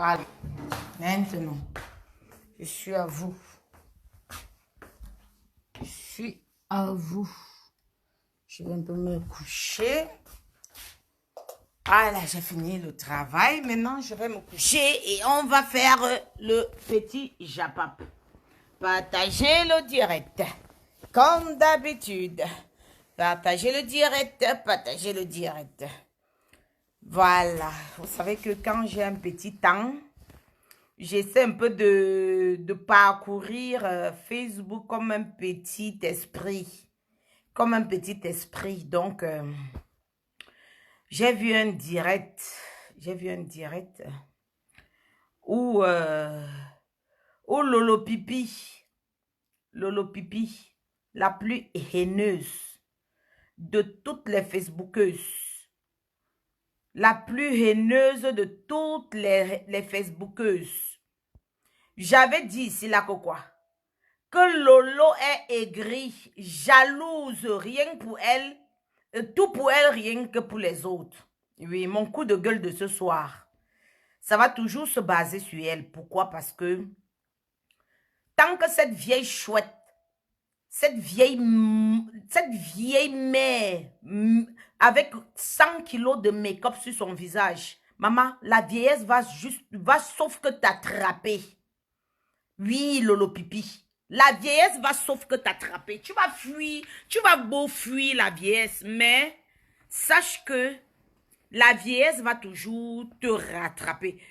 Voilà. Maintenant, je suis à vous. Je suis à vous. Je vais un peu me coucher. Voilà, j'ai fini le travail. Maintenant, je vais me coucher et on va faire le petit japap. Partagez le direct. Comme d'habitude. Partagez le direct. Partagez le direct. Voilà. Vous savez que quand j'ai un petit temps, j'essaie un peu de parcourir Facebook comme un petit esprit. Comme un petit esprit. Donc, j'ai vu un direct. J'ai vu un direct où, Lolo Pipi, la plus haineuse de toutes les Facebookeuses. La plus haineuse de toutes les Facebookeuses. J'avais dit ici là que quoi? Que Lolo est aigrie, jalouse, rien pour elle, tout pour elle, rien que pour les autres. Oui, mon coup de gueule de ce soir, ça va toujours se baser sur elle. Pourquoi? Parce que tant que cette vieille chouette, cette vieille mère, avec 100 kilos de make-up sur son visage, maman, la vieillesse va sauf que t'attraper. Oui, Lolo Pipi. La vieillesse va sauf que t'attraper. Tu vas fuir, tu vas beau fuir la vieillesse, mais sache que la vieillesse va toujours te rattraper.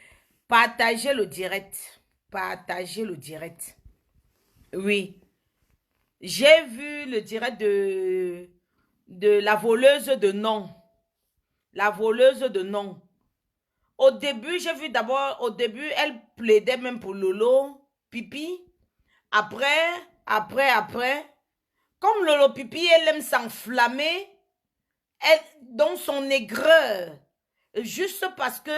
Partagez le direct. Partagez le direct. Oui. J'ai vu le direct de la voleuse de nom. La voleuse de nom. Au début, j'ai vu d'abord, au début, elle plaidait même pour Lolo Pipi. Après, comme Lolo Pipi, elle aime s'enflammer dans son aigreur. Juste parce que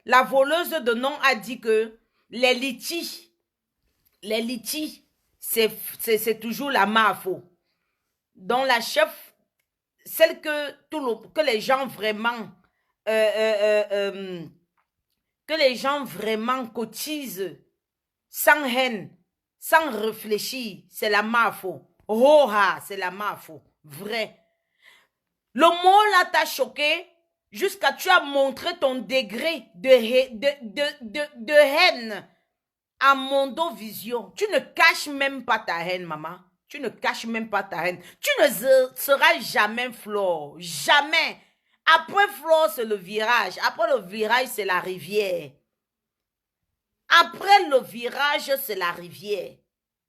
la voleuse de nom a dit que les litiges, c'est toujours la mafo. Donc la chef, celle que les gens vraiment, que les gens vraiment cotisent sans haine, sans réfléchir, c'est la mafo. Oh ha, c'est la mafo. Vrai. Le mot là t'a choqué jusqu'à tu as montré ton degré de haine à Mondo Vision. Tu ne caches même pas ta haine, maman. Tu ne caches même pas ta haine. Tu ne seras jamais Flore. Jamais. Après Flore, c'est le virage. Après le virage, c'est la rivière. Après le virage, c'est la rivière.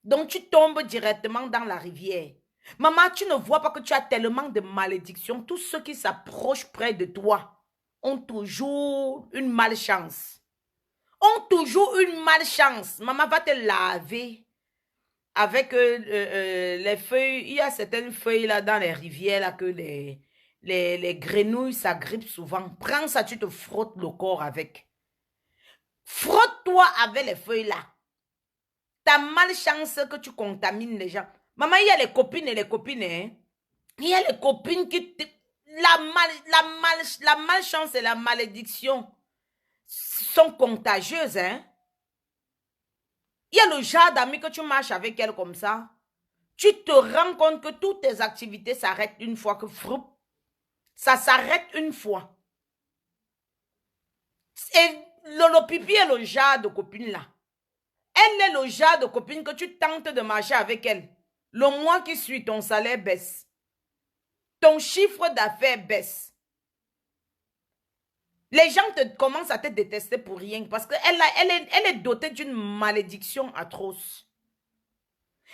Donc, tu tombes directement dans la rivière. Maman, tu ne vois pas que tu as tellement de malédictions. Tous ceux qui s'approchent près de toi ont toujours une malchance. Ont toujours une malchance. Maman va te laver avec les feuilles. Il y a certaines feuilles là dans les rivières là que les grenouilles s'agrippent souvent. Prends ça, tu te frottes le corps avec. Frotte-toi avec les feuilles là. T'as malchance que tu contamines les gens. Maman, il y a les copines et les copines. Hein? Il y a les copines qui... La malchance et la malédiction sont contagieuses. Hein? Il y a le genre d'amis que tu marches avec elle comme ça. Tu te rends compte que toutes tes activités s'arrêtent une fois que... Ça s'arrête une fois. Et Lolo Pipi est le genre de copine là. Elle est le genre de copine que tu tentes de marcher avec elle. Le mois qui suit, ton salaire baisse. Ton chiffre d'affaires baisse. Les gens commencent à te détester pour rien parce qu'elle est dotée d'une malédiction atroce.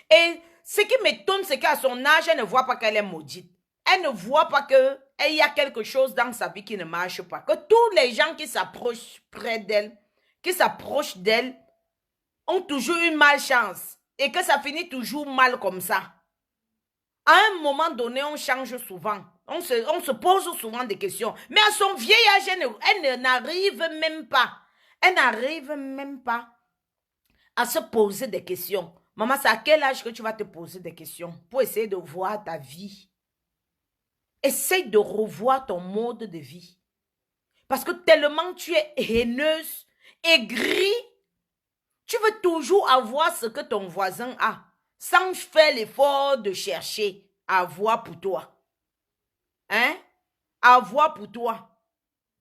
Et ce qui m'étonne, c'est qu'à son âge, elle ne voit pas qu'elle est maudite. Elle ne voit pas qu'il y a quelque chose dans sa vie qui ne marche pas. Que tous les gens qui s'approchent près d'elle, qui s'approchent d'elle, ont toujours une malchance. Et que ça finit toujours mal comme ça. À un moment donné, on change souvent. On se pose souvent des questions. Mais à son vieil âge, elle n'arrive même pas. Elle n'arrive même pas à se poser des questions. Maman, c'est à quel âge que tu vas te poser des questions pour essayer de voir ta vie? Essaye de revoir ton mode de vie. Parce que tellement tu es haineuse aigri. Tu veux toujours avoir ce que ton voisin a, sans faire l'effort de chercher à avoir pour toi. Hein? À avoir pour toi.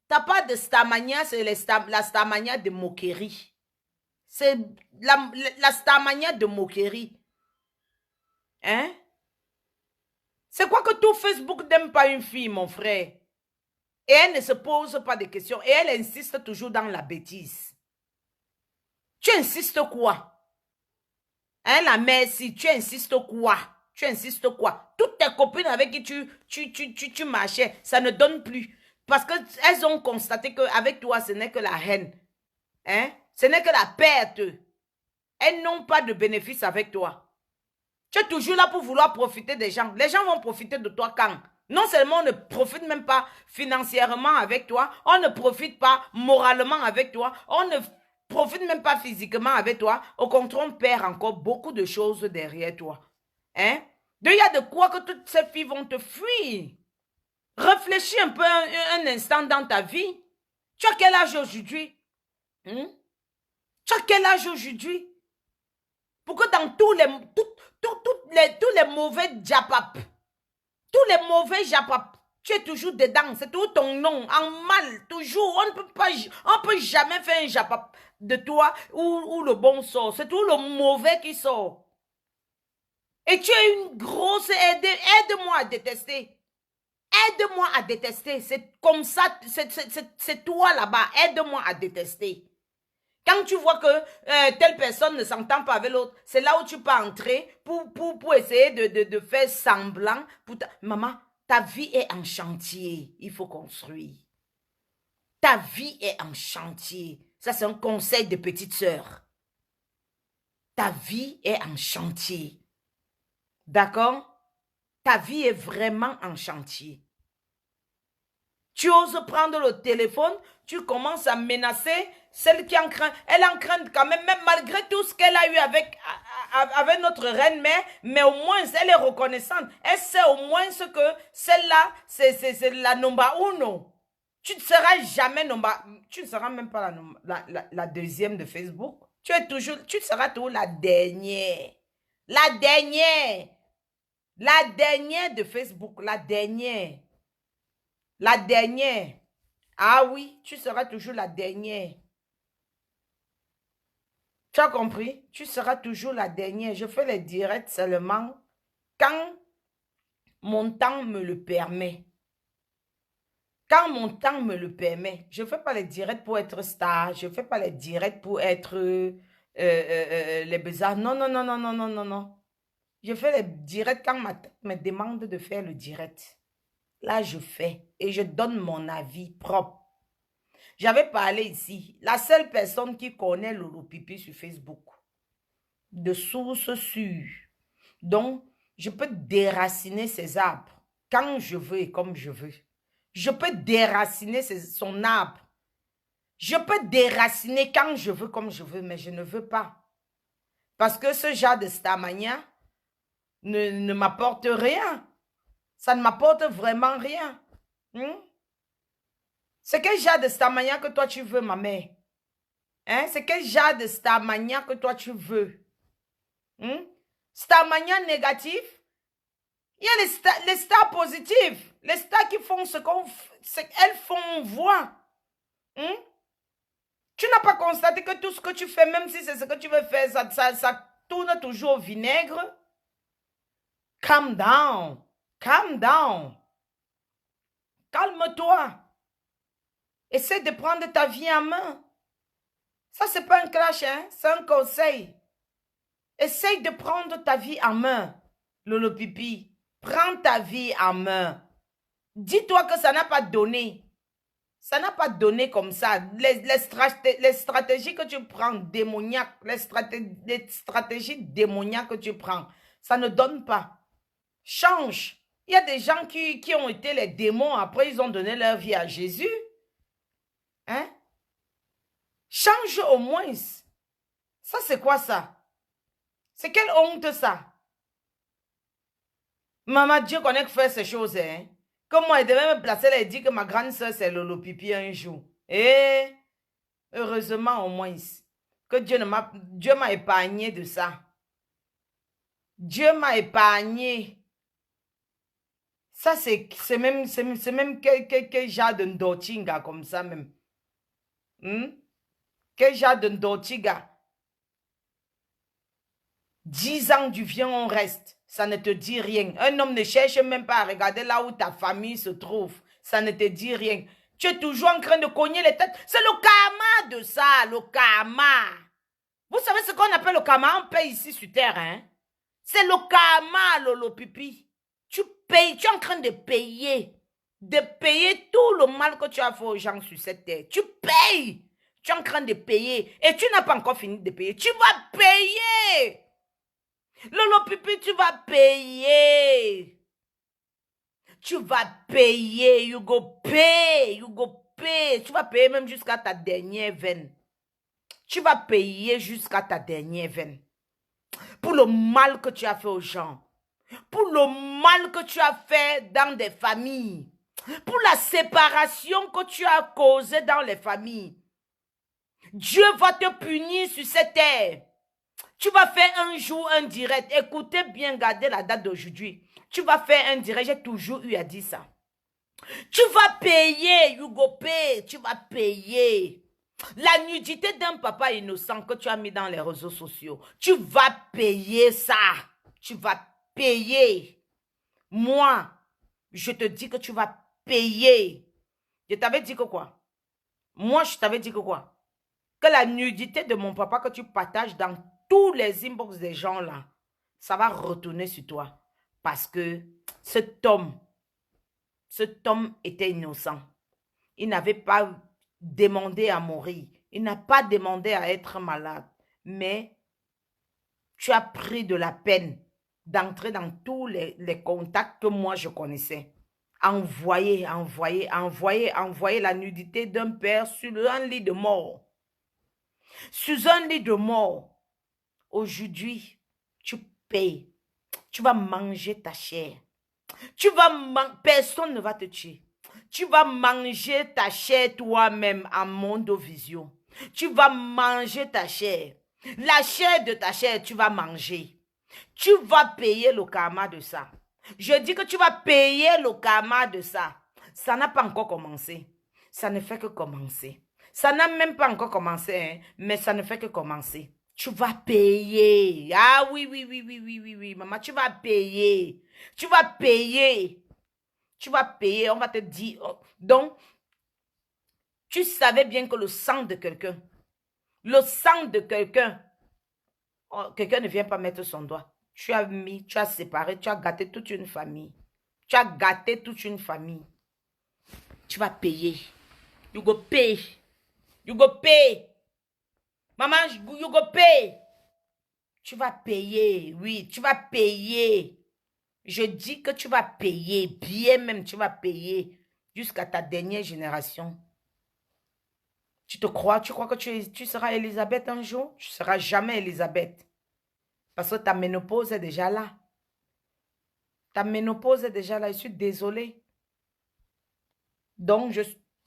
T'as pas de stamania, c'est la stamania de moquerie. C'est la stamania de moquerie. Hein? C'est quoi que tout Facebook n'aime pas une fille, mon frère? Et elle ne se pose pas de questions. Et elle insiste toujours dans la bêtise. Tu insistes quoi? Hein, la merci, tu insistes quoi? Tu insistes quoi? Toutes tes copines avec qui tu marchais, ça ne donne plus. Parce qu'elles ont constaté qu'avec toi, ce n'est que la haine. Hein? Ce n'est que la perte. Elles n'ont pas de bénéfice avec toi. Tu es toujours là pour vouloir profiter des gens. Les gens vont profiter de toi quand? Non seulement on ne profite même pas financièrement avec toi, on ne profite pas moralement avec toi, on ne profite même pas physiquement avec toi. Au contraire, on perd encore beaucoup de choses derrière toi. Hein? Il y a de quoi que toutes ces filles vont te fuir. Réfléchis un peu un instant dans ta vie. Tu as quel âge aujourd'hui? Tu as quel âge aujourd'hui? Pour que dans tous les mauvais japap, tous les mauvais japap, tu es toujours dedans, c'est tout ton nom, en mal, toujours. On ne peut jamais faire un japap de toi où le bon sort, c'est tout le mauvais qui sort. Et tu es une grosse aide-moi à détester. Aide-moi à détester, c'est comme ça, c'est toi là-bas, aide-moi à détester. Quand tu vois que telle personne ne s'entend pas avec l'autre, c'est là où tu peux entrer pour essayer de faire semblant. Maman, ta vie est en chantier. Il faut construire. Ta vie est en chantier. Ça, c'est un conseil de petite sœur. Ta vie est en chantier. D'accord? Ta vie est vraiment en chantier. Tu oses prendre le téléphone, tu commences à menacer celle qui en craint. Elle en craint quand même malgré tout ce qu'elle a eu avec notre reine-mère, mais au moins elle est reconnaissante. Elle sait au moins ce que celle-là, c'est la number uno. Tu ne seras jamais tu ne seras même pas la deuxième de Facebook. Tu seras toujours la dernière. La dernière. La dernière de Facebook, la dernière. La dernière. Ah oui, tu seras toujours la dernière. Tu as compris? Tu seras toujours la dernière. Je fais les directs seulement quand mon temps me le permet. Quand mon temps me le permet. Je ne fais pas les directs pour être star. Je ne fais pas les directs pour être les bizarres. Non, non, non, non, non, non, non, non. Je fais les directs quand ma tête me demande de faire le direct. Là, je fais et je donne mon avis propre. J'avais parlé ici. La seule personne qui connaît Lolo Pipi sur Facebook, de source sûre. Donc, je peux déraciner ses arbres quand je veux et comme je veux. Je peux déraciner son arbre. Je peux déraciner quand je veux, comme je veux, mais je ne veux pas. Parce que ce genre de stamania ne m'apporte rien. Ça ne m'apporte vraiment rien. C'est quel genre de stamania que toi tu veux, ma mère? Hein? C'est quel genre de stamania que toi tu veux? Stamania négatif? Il y a les stars positives. Les stars qui font elles font voir. Tu n'as pas constaté que tout ce que tu fais, même si c'est ce que tu veux faire, ça tourne toujours au vinaigre? Calm down. Calm down. Calme-toi. Essaie de prendre ta vie en main. Ça, c'est pas un clash, hein? C'est un conseil. Essaye de prendre ta vie en main, Lolo Pipi. Prends ta vie en main. Dis-toi que ça n'a pas donné. Ça n'a pas donné comme ça. Les stratégies que tu prends, démoniaques, les stratégies démoniaques que tu prends, ça ne donne pas. Change. Il y a des gens qui ont été les démons, après ils ont donné leur vie à Jésus. Hein? Change au moins. Ça, c'est quoi ça? C'est quelle honte ça? Maman, Dieu connaît que faire ces choses, hein? Comme moi, elle devait me placer là et dire que ma grande soeur, c'est Lolo Pipi un jour. Eh? Heureusement au moins que Dieu m'a épargné de ça. Dieu m'a épargné. Ça, c'est même quel genre de ndotinga comme ça même. Quel genre de ndotinga. 10 ans du viens, on reste. Ça ne te dit rien. Un homme ne cherche même pas à regarder là où ta famille se trouve. Ça ne te dit rien. Tu es toujours en train de cogner les têtes. C'est le karma de ça, le karma. Vous savez ce qu'on appelle le karma? On paye ici sur terre, hein? C'est le karma, Lolo Pipi. Tu payes, tu es en train de payer. De payer tout le mal que tu as fait aux gens sur cette terre. Tu payes. Tu es en train de payer. Et tu n'as pas encore fini de payer. Tu vas payer. Lolo Pipi, tu vas payer. Tu vas payer. You go pay. You go pay. Tu vas payer même jusqu'à ta dernière veine. Tu vas payer jusqu'à ta dernière veine. Pour le mal que tu as fait aux gens. Pour le mal que tu as fait dans des familles. Pour la séparation que tu as causée dans les familles. Dieu va te punir sur cette terre. Tu vas faire un jour un direct. Écoutez bien, gardez la date d'aujourd'hui. Tu vas faire un direct. J'ai toujours eu à dire ça. Tu vas payer, you go pay. Tu vas payer. La nudité d'un papa innocent que tu as mis dans les réseaux sociaux. Tu vas payer ça. Tu vas payer. Moi, je te dis que tu vas payer. Je t'avais dit que quoi? Moi, je t'avais dit que quoi? Que la nudité de mon papa que tu partages dans tous les inbox des gens là, ça va retourner sur toi. Parce que cet homme était innocent. Il n'avait pas demandé à mourir. Il n'a pas demandé à être malade. Mais tu as pris de la peine d'entrer dans tous les contacts que moi je connaissais. Envoyer la nudité d'un père sur un lit de mort. Sur un lit de mort. Aujourd'hui, tu payes. Tu vas manger ta chair. Personne ne va te tuer. Tu vas manger ta chair toi-même en mondovision. Tu vas manger ta chair. La chair de ta chair, tu vas manger. Tu vas payer le karma de ça. Je dis que tu vas payer le karma de ça. Ça n'a pas encore commencé. Ça ne fait que commencer. Ça n'a même pas encore commencé, hein, mais ça ne fait que commencer. Tu vas payer. Ah oui, maman, tu vas payer. Tu vas payer. Tu vas payer, on va te dire. Donc, tu savais bien que le sang de quelqu'un, quelqu'un ne vient pas mettre son doigt. Tu as mis, tu as séparé, tu as gâté toute une famille. Tu as gâté toute une famille. Tu vas payer. You go pay. You go pay. Maman, you go pay. Tu vas payer, oui, tu vas payer. Je dis que tu vas payer, bien même, tu vas payer jusqu'à ta dernière génération. Tu crois que tu seras Elisabeth un jour? Tu ne seras jamais Elisabeth. Parce que ta ménopause est déjà là. Ta ménopause est déjà là, je suis désolée. Donc,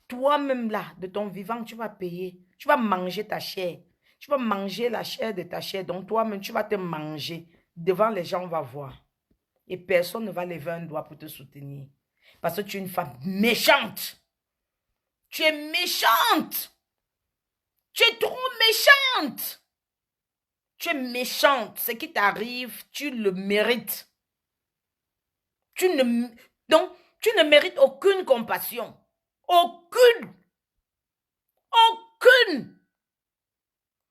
toi-même là, de ton vivant, tu vas payer. Tu vas manger ta chair. Tu vas manger la chair de ta chair. Donc, toi-même, tu vas te manger. Devant les gens, on va voir. Et personne ne va lever un doigt pour te soutenir. Parce que tu es une femme méchante. Tu es méchante. Tu es trop méchante. Tu es méchante. Ce qui t'arrive, tu le mérites. Donc, tu ne mérites aucune compassion. Aucune. Aucune.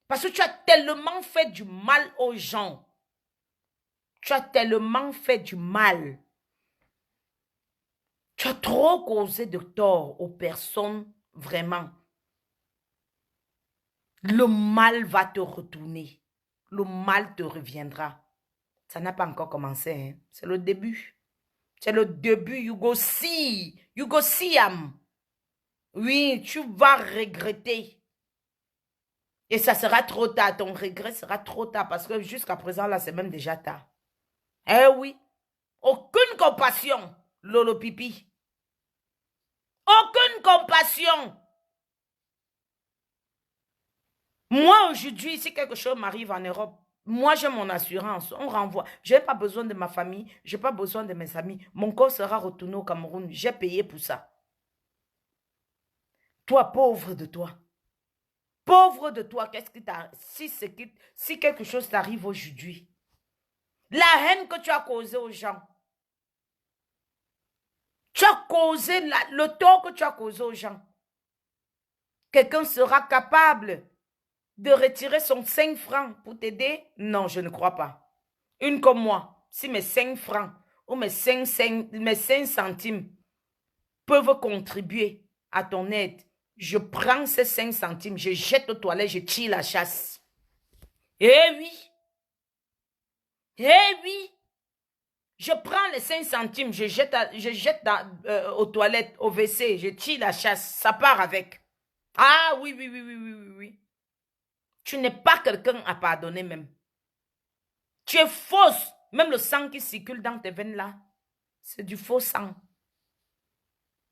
Parce que tu as tellement fait du mal aux gens. Tu as tellement fait du mal. Tu as trop causé de tort aux personnes, vraiment. Le mal va te retourner. Le mal te reviendra. Ça n'a pas encore commencé, hein? C'est le début. C'est le début. You go see. You go see am. Oui, tu vas regretter. Et ça sera trop tard. Ton regret sera trop tard parce que jusqu'à présent, là, c'est même déjà tard. Eh oui. Aucune compassion, Lolo Pipi. Aucune compassion. Moi, aujourd'hui, si quelque chose m'arrive en Europe, moi, j'ai mon assurance. On renvoie. Je n'ai pas besoin de ma famille. Je n'ai pas besoin de mes amis. Mon corps sera retourné au Cameroun. J'ai payé pour ça. Toi, pauvre de toi. Pauvre de toi, qu'est-ce que t'as... Si quelque chose t'arrive aujourd'hui, la haine que tu as causée aux gens, tu as causé le tort que tu as causé aux gens. Quelqu'un sera capable de retirer son 5 francs pour t'aider? Non, je ne crois pas. Une comme moi, si mes 5 francs ou mes 5 centimes peuvent contribuer à ton aide, je prends ces 5 centimes, je jette aux toilettes, je tire la chasse. Eh oui. Eh oui. Je prends les 5 centimes, je jette aux toilettes, au WC, je tire la chasse, ça part avec. Ah oui, oui, oui, oui, oui, oui, oui. Tu n'es pas quelqu'un à pardonner même. Tu es fausse. Même le sang qui circule dans tes veines là, c'est du faux sang.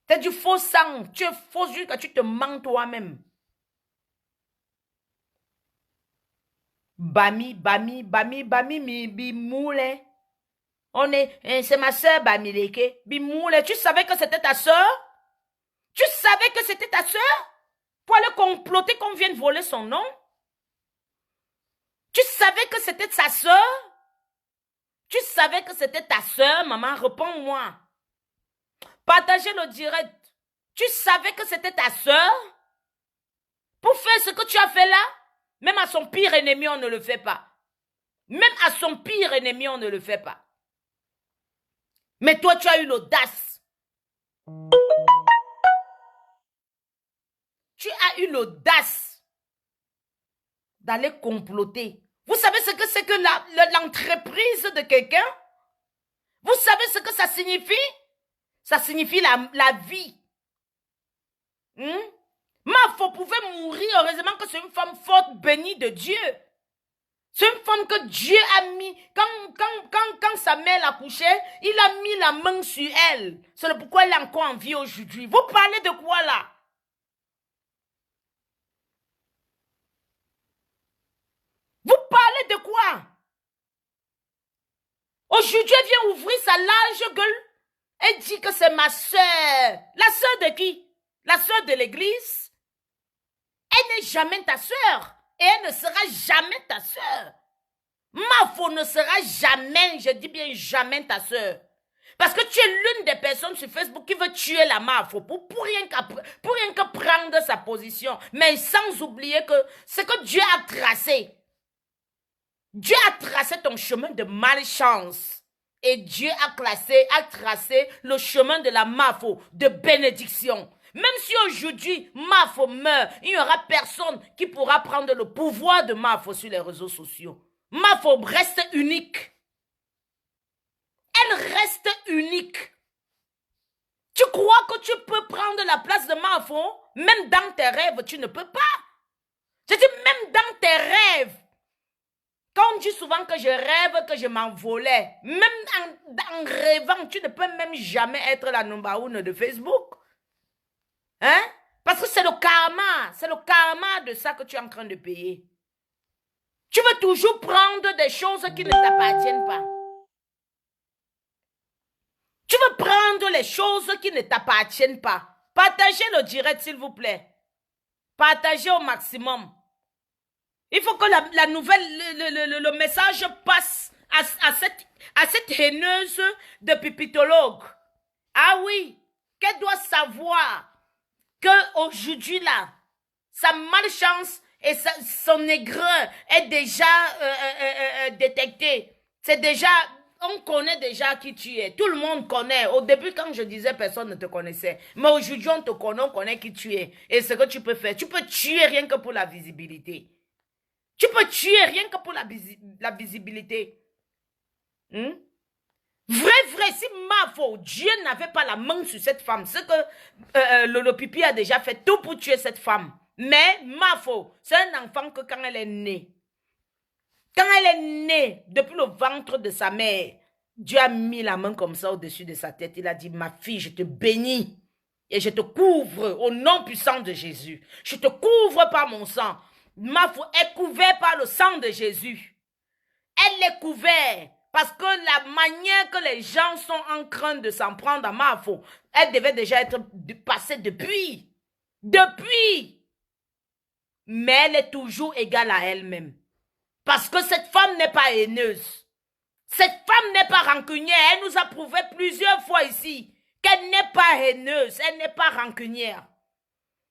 C'est du faux sang. Tu es fausse jusqu'à tu te mens toi-même. Bami, Bimoule. C'est ma soeur Bamileke. Bimoule, tu savais que c'était ta soeur? Tu savais que c'était ta soeur? Pour aller comploter qu'on vienne voler son nom? Tu savais que c'était sa soeur? Tu savais que c'était ta soeur, maman? Réponds-moi. Partagez le direct. Tu savais que c'était ta soeur? Pour faire ce que tu as fait là? Même à son pire ennemi, on ne le fait pas. Même à son pire ennemi, on ne le fait pas. Mais toi, tu as eu l'audace. Tu as eu l'audace d'aller comploter. Vous savez ce que c'est que l'entreprise de quelqu'un? Vous savez ce que ça signifie? Ça signifie la vie. Mafo pouvait mourir, heureusement que c'est une femme forte, bénie de Dieu. C'est une femme que Dieu a mis, quand sa mère l'a couchée, il a mis la main sur elle. C'est pourquoi elle est encore en vie aujourd'hui. Vous parlez de quoi là? Vous parlez de quoi? Aujourd'hui, elle vient ouvrir sa large gueule. Elle dit que c'est ma soeur. La soeur de qui? La soeur de l'église? Elle n'est jamais ta soeur. Et elle ne sera jamais ta soeur. Mafo ne sera jamais, je dis bien jamais ta soeur. Parce que tu es l'une des personnes sur Facebook qui veut tuer la Mafo pour rien que prendre sa position. Mais sans oublier que c'est que Dieu a tracé. Dieu a tracé ton chemin de malchance. Et Dieu a tracé le chemin de la Mafo, de bénédiction. Même si aujourd'hui Mafo meurt, il n'y aura personne qui pourra prendre le pouvoir de Mafo sur les réseaux sociaux. Mafo reste unique. Elle reste unique. Tu crois que tu peux prendre la place de Mafo? Même dans tes rêves, tu ne peux pas. Je dis même dans tes rêves. Quand on dit souvent que je rêve, que je m'envolais, même en rêvant, tu ne peux même jamais être la number one de Facebook. Hein? Parce que c'est le karma de ça que tu es en train de payer. Tu veux toujours prendre des choses qui ne t'appartiennent pas. Tu veux prendre les choses qui ne t'appartiennent pas. Partagez le direct, s'il vous plaît. Partagez au maximum. Il faut que la nouvelle, le message passe à cette haineuse de pipitologue. Ah oui, qu'elle doit savoir qu'aujourd'hui là, sa malchance et son aigreur est déjà détectée. C'est déjà, on connaît déjà qui tu es. Tout le monde connaît. Au début, quand je disais, personne ne te connaissait. Mais aujourd'hui, on te connaît, on connaît qui tu es. Et ce que tu peux faire, tu peux tuer rien que pour la visibilité. Tu peux tuer rien que pour la visibilité. Vrai, si Mafo, Dieu n'avait pas la main sur cette femme, c'est que le pipi a déjà fait tout pour tuer cette femme. Mais Mafo, c'est un enfant que quand elle est née, depuis le ventre de sa mère, Dieu a mis la main comme ça au-dessus de sa tête. Il a dit, ma fille, je te bénis et je te couvre au nom puissant de Jésus. Je te couvre par mon sang. Mafo est couvert par le sang de Jésus. Elle est couverte parce que la manière que les gens sont en train de s'en prendre à Mafo, elle devait déjà être passée depuis. Depuis. Mais elle est toujours égale à elle-même. Parce que cette femme n'est pas haineuse. Cette femme n'est pas rancunière. Elle nous a prouvé plusieurs fois ici qu'elle n'est pas haineuse. Elle n'est pas rancunière.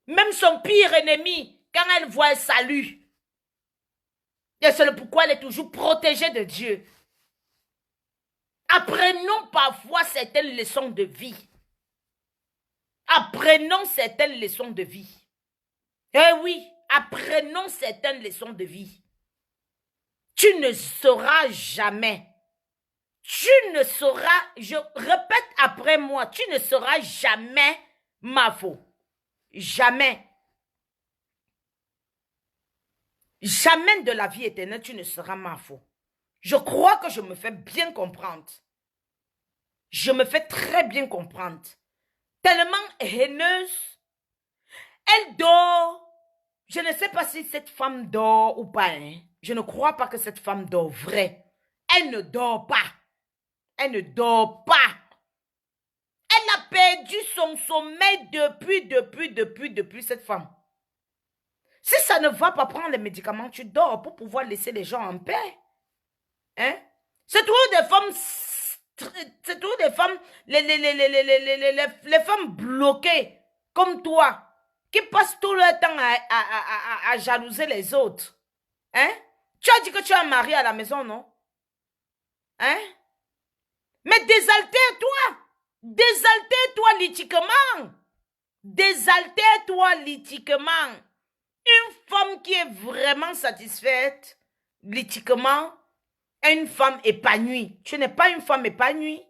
Même son pire ennemi, quand elle voit, elle salue. Et c'est pourquoi elle est toujours protégée de Dieu. Apprenons parfois certaines leçons de vie. Apprenons certaines leçons de vie. Eh oui, apprenons certaines leçons de vie. Tu ne sauras jamais. Tu ne sauras, je répète après moi, tu ne sauras jamais Mafo. Jamais. Jamais de la vie éternelle, tu ne seras Mafo. Je crois que je me fais bien comprendre. Je me fais très bien comprendre. Tellement haineuse. Elle dort. Je ne sais pas si cette femme dort ou pas. Hein. Je ne crois pas que cette femme dort vrai. Elle ne dort pas. Elle ne dort pas. Elle a perdu son sommeil depuis cette femme. Si ça ne va pas prendre les médicaments, tu dors pour pouvoir laisser les gens en paix. Hein? C'est toujours des femmes, les femmes bloquées comme toi, qui passent tout leur temps à jalouser les autres. Hein? Tu as dit que tu as un mari à la maison, non? Hein? Mais désaltère-toi. Désaltère-toi lithiquement. Désaltère-toi lithiquement. Une femme qui est vraiment satisfaite lithiquement est une femme épanouie. Tu n'es pas une femme épanouie.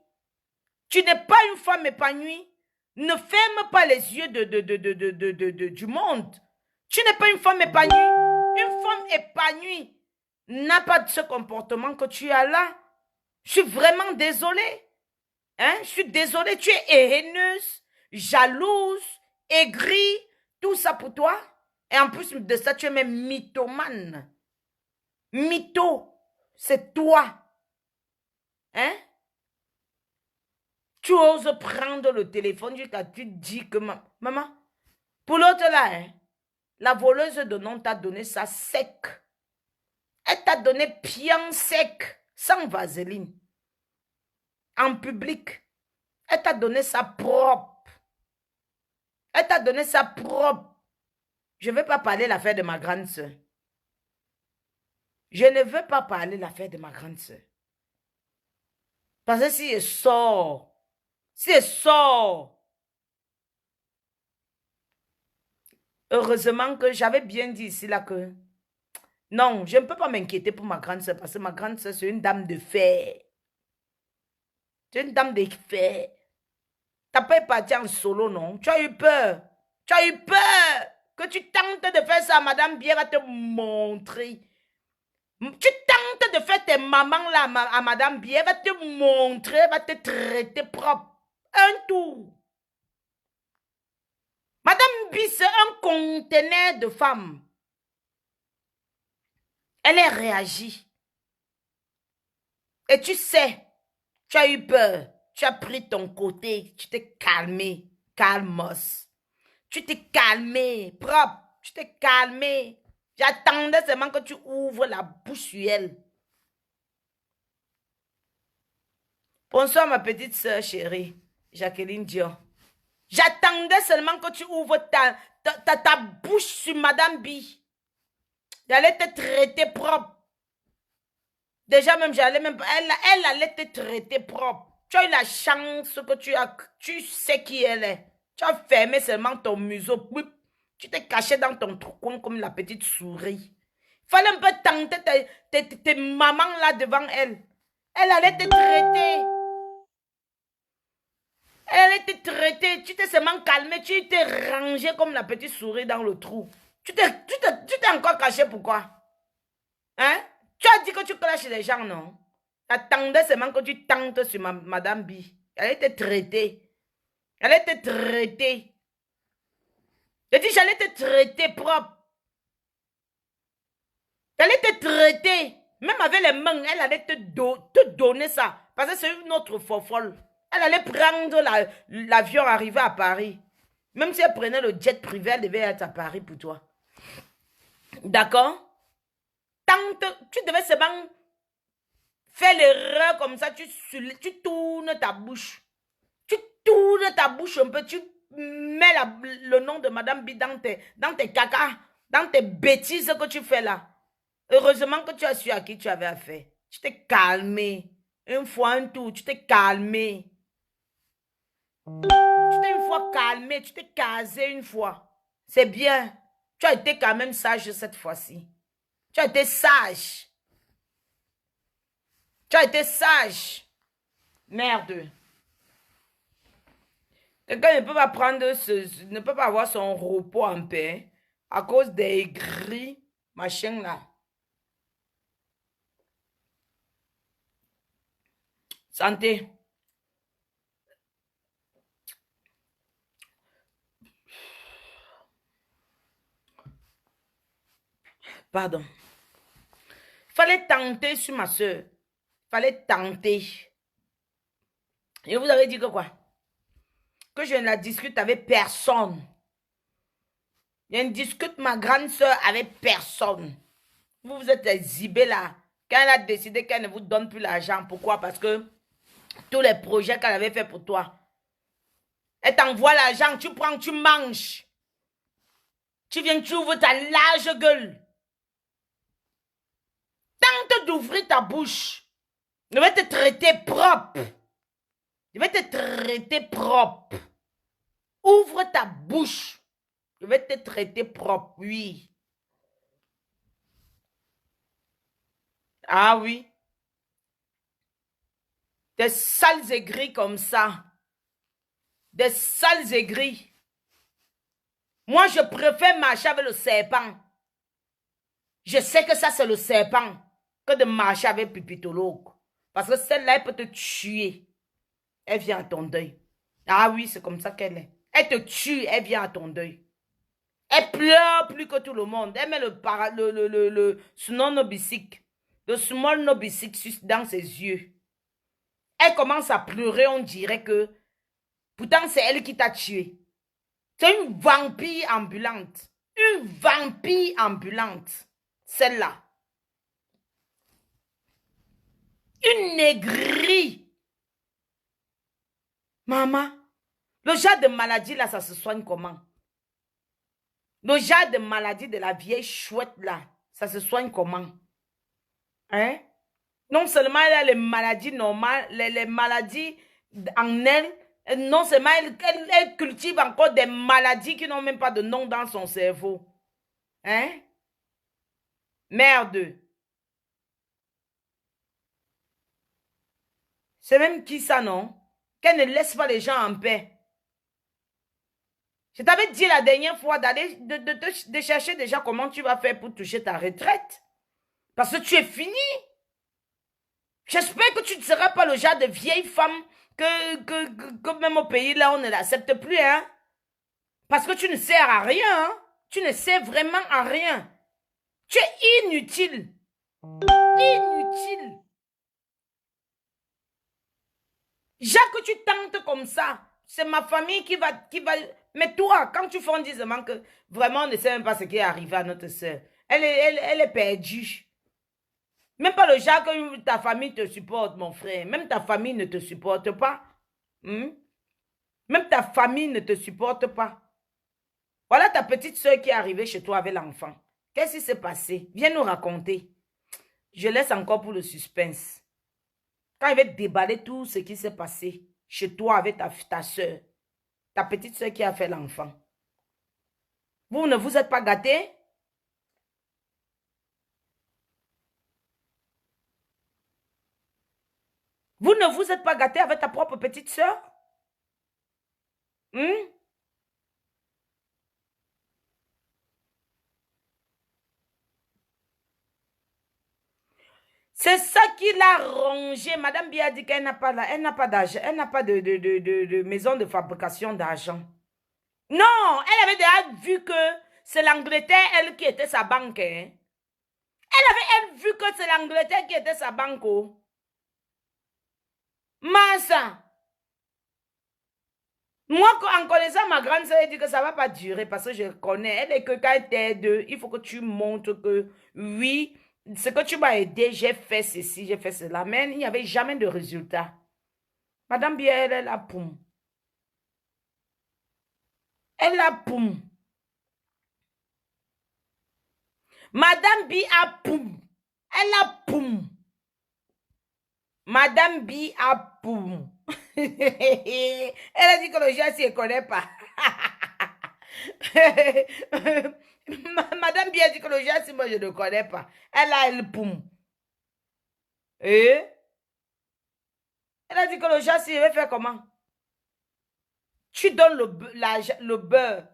Tu n'es pas une femme épanouie. Ne ferme pas les yeux du monde. Tu n'es pas une femme épanouie. Une femme épanouie n'a pas ce comportement que tu as là. Je suis vraiment désolée. Hein? Je suis désolée. Tu es haineuse, jalouse, aigrie. Tout ça pour toi. Et en plus de ça, tu es même mythomane. Mytho, c'est toi. Hein? Tu oses prendre le téléphone jusqu'à tu dis que maman, pour l'autre là, hein, la voleuse de nom t'a donné ça sec. Elle t'a donné bien sec, sans vaseline. En public. Elle t'a donné ça propre. Elle t'a donné ça propre. Je ne veux pas parler de l'affaire de ma grande soeur. Je ne veux pas parler de l'affaire de ma grande soeur. Parce que si elle sort, heureusement que j'avais bien dit ici là que non, je ne peux pas m'inquiéter pour ma grande soeur parce que ma grande soeur c'est une dame de fer. C'est une dame de fer. Tu n'as pas parti en solo, non? Tu as eu peur. Tu as eu peur que tu tentes de faire ça. Madame Bien va te montrer. Tu tentes de faire tes mamans là à Madame Bien, va te montrer, va te traiter propre. Un tour. Madame Bi, c'est un conteneur de femmes. Elle est réagi. Et tu sais, tu as eu peur. Tu as pris ton côté. Tu t'es calmé. Calmos. Tu t'es calmé. Propre. Tu t'es calmé. J'attendais seulement que tu ouvres la bouche sur elle. Bonsoir ma petite soeur chérie, Jacqueline Dion. J'attendais seulement que tu ouvres ta bouche sur Madame B. J'allais te traiter propre. Déjà même, elle allait te traiter propre. Tu as eu la chance que tu sais qui elle est. Tu as fermé seulement ton museau. Tu t'es caché dans ton coin comme la petite souris. Il fallait un peu tenter tes mamans là devant elle. Elle allait te traiter. Elle allait te traiter. Tu t'es seulement calmé. Tu t'es rangé comme la petite souris dans le trou. Tu t'es encore caché pourquoi? Hein? Tu as dit que tu clashes les gens, non? T'attendais seulement que tu tentes sur Madame B. Elle allait te traiter. Elle allait te traiter. Je dis, j'allais te traiter propre. Elle allait te traiter. Même avec les mains, elle allait te donner ça. Parce que c'est une autre folle. Elle allait prendre l'avion arrivé à Paris. Même si elle prenait le jet privé, elle devait être à Paris pour toi. D'accord? Tu devais seulement faire l'erreur comme ça, tu tournes ta bouche. Tu tournes ta bouche un peu, tu mets le nom de Madame B dans tes caca, dans tes bêtises que tu fais là. Heureusement que tu as su à qui tu avais affaire. Tu t'es calmé. Une fois, un tour, tu t'es calmé. Tu t'es une fois calmé, tu t'es casé une fois. C'est bien. Tu as été quand même sage cette fois-ci. Tu as été sage. Tu as été sage. Merde. Quelqu'un ne peut pas prendre ne peut pas avoir son repos en paix à cause des gris, machin là. Santé. Pardon. Il fallait tenter sur ma soeur. Il fallait tenter. Et vous avez dit que quoi? Que je ne la discute avec personne. Je ne discute ma grande soeur avec personne. Vous êtes exhibés là. Quand elle a décidé qu'elle ne vous donne plus l'argent. Pourquoi? Parce que tous les projets qu'elle avait fait pour toi. Elle t'envoie l'argent, tu prends, tu manges. Tu viens, tu ouvres ta large gueule. Tente d'ouvrir ta bouche. Je vais te traiter propre. Je vais te traiter propre. Ouvre ta bouche. Je vais te traiter propre, oui. Ah oui. Des sales aigris comme ça. Des sales aigris. Moi, je préfère marcher avec le serpent. Je sais que ça, c'est le serpent. Que de marcher avec Pipitologue. Parce que celle-là, elle peut te tuer. Elle vient à ton deuil. Ah oui, c'est comme ça qu'elle est. Elle te tue, elle vient à ton deuil. Elle pleure plus que tout le monde. Elle met le small nobisic. Le small nobisic dans ses yeux. Elle commence à pleurer, on dirait que pourtant c'est elle qui t'a tué. C'est une vampire ambulante. Une vampire ambulante. Celle-là. Une négrie. Maman, le genre de maladie là, ça se soigne comment? Le genre de maladie de la vieille chouette là, ça se soigne comment? Hein? Non seulement elle a les maladies normales, les maladies en elle, non seulement elle cultive encore des maladies qui n'ont même pas de nom dans son cerveau. Hein? Merde. C'est même qui ça, non? Qu'elle ne laisse pas les gens en paix. Je t'avais dit la dernière fois d'aller de chercher déjà comment tu vas faire pour toucher ta retraite. Parce que tu es fini. J'espère que tu ne seras pas le genre de vieille femme que même au pays là, on ne l'accepte plus. Hein? Parce que tu ne sers à rien. Hein? Tu ne sers vraiment à rien. Tu es inutile. Inutile. Jacques, tu tentes comme ça. C'est ma famille qui va... Mais toi, quand tu fais un disement que vraiment on ne sait même pas ce qui est arrivé à notre soeur, elle est perdue. Même pas le genre que ta famille te supporte, mon frère. Même ta famille ne te supporte pas. Même ta famille ne te supporte pas. Voilà ta petite soeur qui est arrivée chez toi avec l'enfant. Qu'est-ce qui s'est passé? Viens nous raconter. Je laisse encore pour le suspense. Quand il va déballer tout ce qui s'est passé chez toi avec ta soeur, ta petite soeur qui a fait l'enfant. Vous ne vous êtes pas gâtés? Vous ne vous êtes pas gâtés avec ta propre petite soeur? C'est ça qui l'a rongé. Madame Bia dit qu'elle n'a pas d'argent, elle n'a pas de maison de fabrication d'argent. Non, elle avait déjà vu que c'est l'Angleterre, elle, qui était sa banque. Hein. Elle vu que c'est l'Angleterre qui était sa banco. Massa. Moi, en connaissant ma grande sœur, elle dit que ça ne va pas durer parce que je connais. Elle est que quand tu es deux, il faut que tu montres que oui, ce que tu m'as aidé, j'ai fait ceci, j'ai fait cela. Mais il n'y avait jamais de résultat. Madame Bia, elle est là, poum. Elle est là, poum. Madame Bia, poum. Elle a poum. Madame Bia, poum. Elle a dit que le gars, si elle ne connaît pas. Madame Bia dit que le gars, si moi je ne connais pas. Elle a le poum. Elle a dit que le gars, si je vais faire comment? Tu donnes le beurre.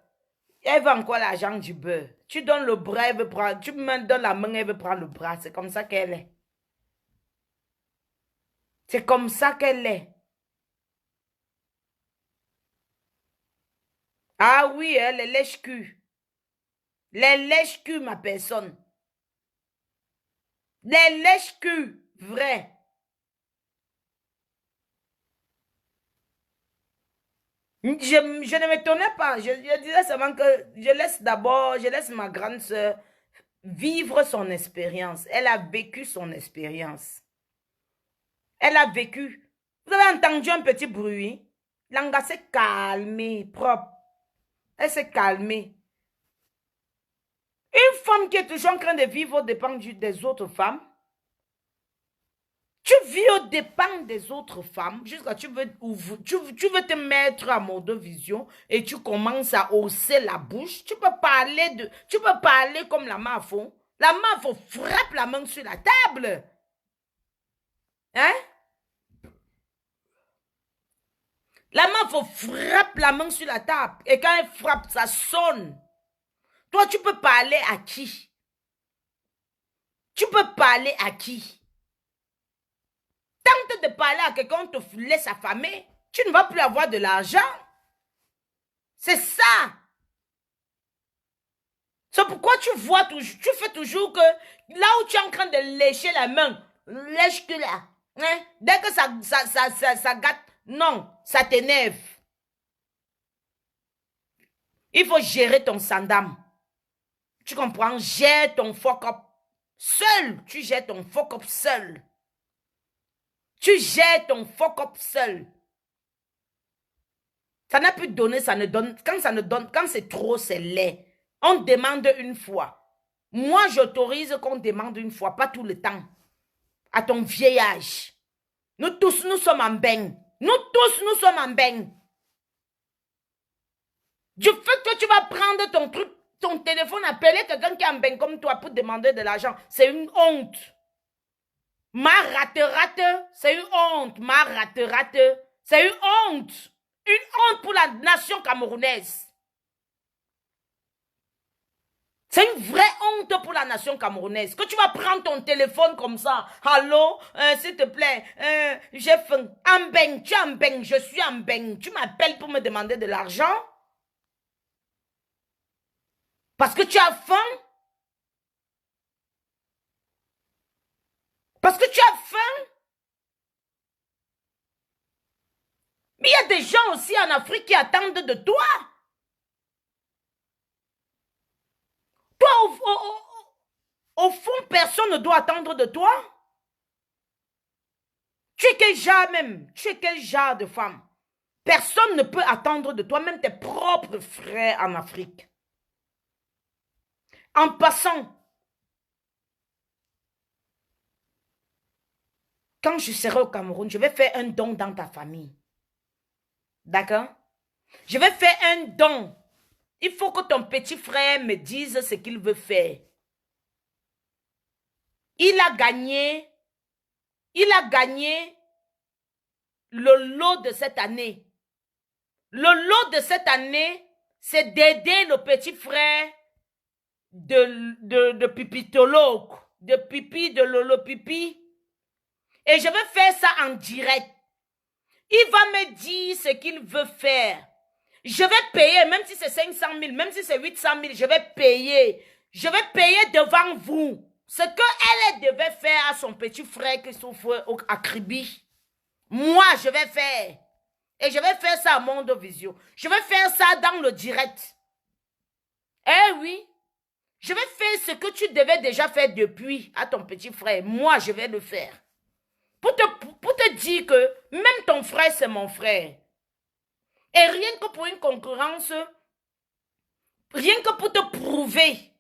Elle veut encore l'argent du beurre. Tu donnes le bras, elle veut prendre. Tu me donnes la main, elle veut prendre le bras. C'est comme ça qu'elle est. C'est comme ça qu'elle est. Ah oui, hein, les lèches-culs. Les lèches-culs, ma personne. Les lèches-culs, vrai. Je ne m'étonnais pas. Je disais seulement que je laisse ma grande soeur vivre son expérience. Elle a vécu son expérience. Elle a vécu. Vous avez entendu un petit bruit? L'anga s'est calmée, propre. Elle s'est calmée. Une femme qui est toujours en train de vivre aux dépens des autres femmes. Tu vis aux dépens des autres femmes jusqu'à tu veux te mettre à mode de vision et tu commences à hausser la bouche. Tu peux parler comme la mafo. La mafo frappe la main sur la table. Hein? La mafo frappe la main sur la table et quand elle frappe, ça sonne. Toi, tu peux parler à qui? Tu peux parler à qui? Tente de parler à quelqu'un, on te laisse affamer. Tu ne vas plus avoir de l'argent. C'est ça. C'est pourquoi tu fais toujours que là où tu es en train de lécher la main, lèche-que là. Hein? Dès que ça gâte, non, ça t'énerve. Il faut gérer ton sandam. Tu comprends? Gère ton fuck-up. Seul, tu gères ton fuck-up seul. Tu gères ton fuck-up seul. Ça n'a plus donné, ça ne donne. Quand ça ne donne, quand c'est trop, c'est laid. On demande une fois. Moi, j'autorise qu'on demande une fois, pas tout le temps. À ton vieil âge. Nous tous, nous sommes en bain. Nous tous, nous sommes en bain. Du fait que tu vas prendre ton truc, ton téléphone, appeler quelqu'un qui est en bain comme toi pour demander de l'argent, c'est une honte. Ma rate, c'est une honte. Ma rate, c'est une honte. Une honte pour la nation camerounaise. C'est une vraie honte pour la nation camerounaise. Que tu vas prendre ton téléphone comme ça. Allô, s'il te plaît, j'ai faim. En bain, tu es en bain, je suis en bain. Tu m'appelles pour me demander de l'argent? Parce que tu as faim? Parce que tu as faim? Mais il y a des gens aussi en Afrique qui attendent de toi. Toi, au fond, personne ne doit attendre de toi. Tu es quel genre même? Tu es quel genre de femme? Personne ne peut attendre de toi, même tes propres frères en Afrique. En passant, quand je serai au Cameroun, je vais faire un don dans ta famille. D'accord? Je vais faire un don. Il faut que ton petit frère me dise ce qu'il veut faire. Il a gagné le lot de cette année. Le lot de cette année, c'est d'aider le petit frère de Pipitolo, de Pipi, de Lolo Pipi. Et je vais faire ça en direct. Il va me dire ce qu'il veut faire. Je vais payer, même si c'est 500 000, même si c'est 800 000, je vais payer. Je vais payer devant vous. Ce qu'elle devait faire à son petit frère qui souffre à Kribi, moi, je vais faire. Et je vais faire ça à Monde Vision. Je vais faire ça dans le direct. Eh oui. Je vais faire ce que tu devais déjà faire depuis à ton petit frère. Moi, je vais le faire. Pour te dire que même ton frère, c'est mon frère. Et rien que pour une concurrence, rien que pour te prouver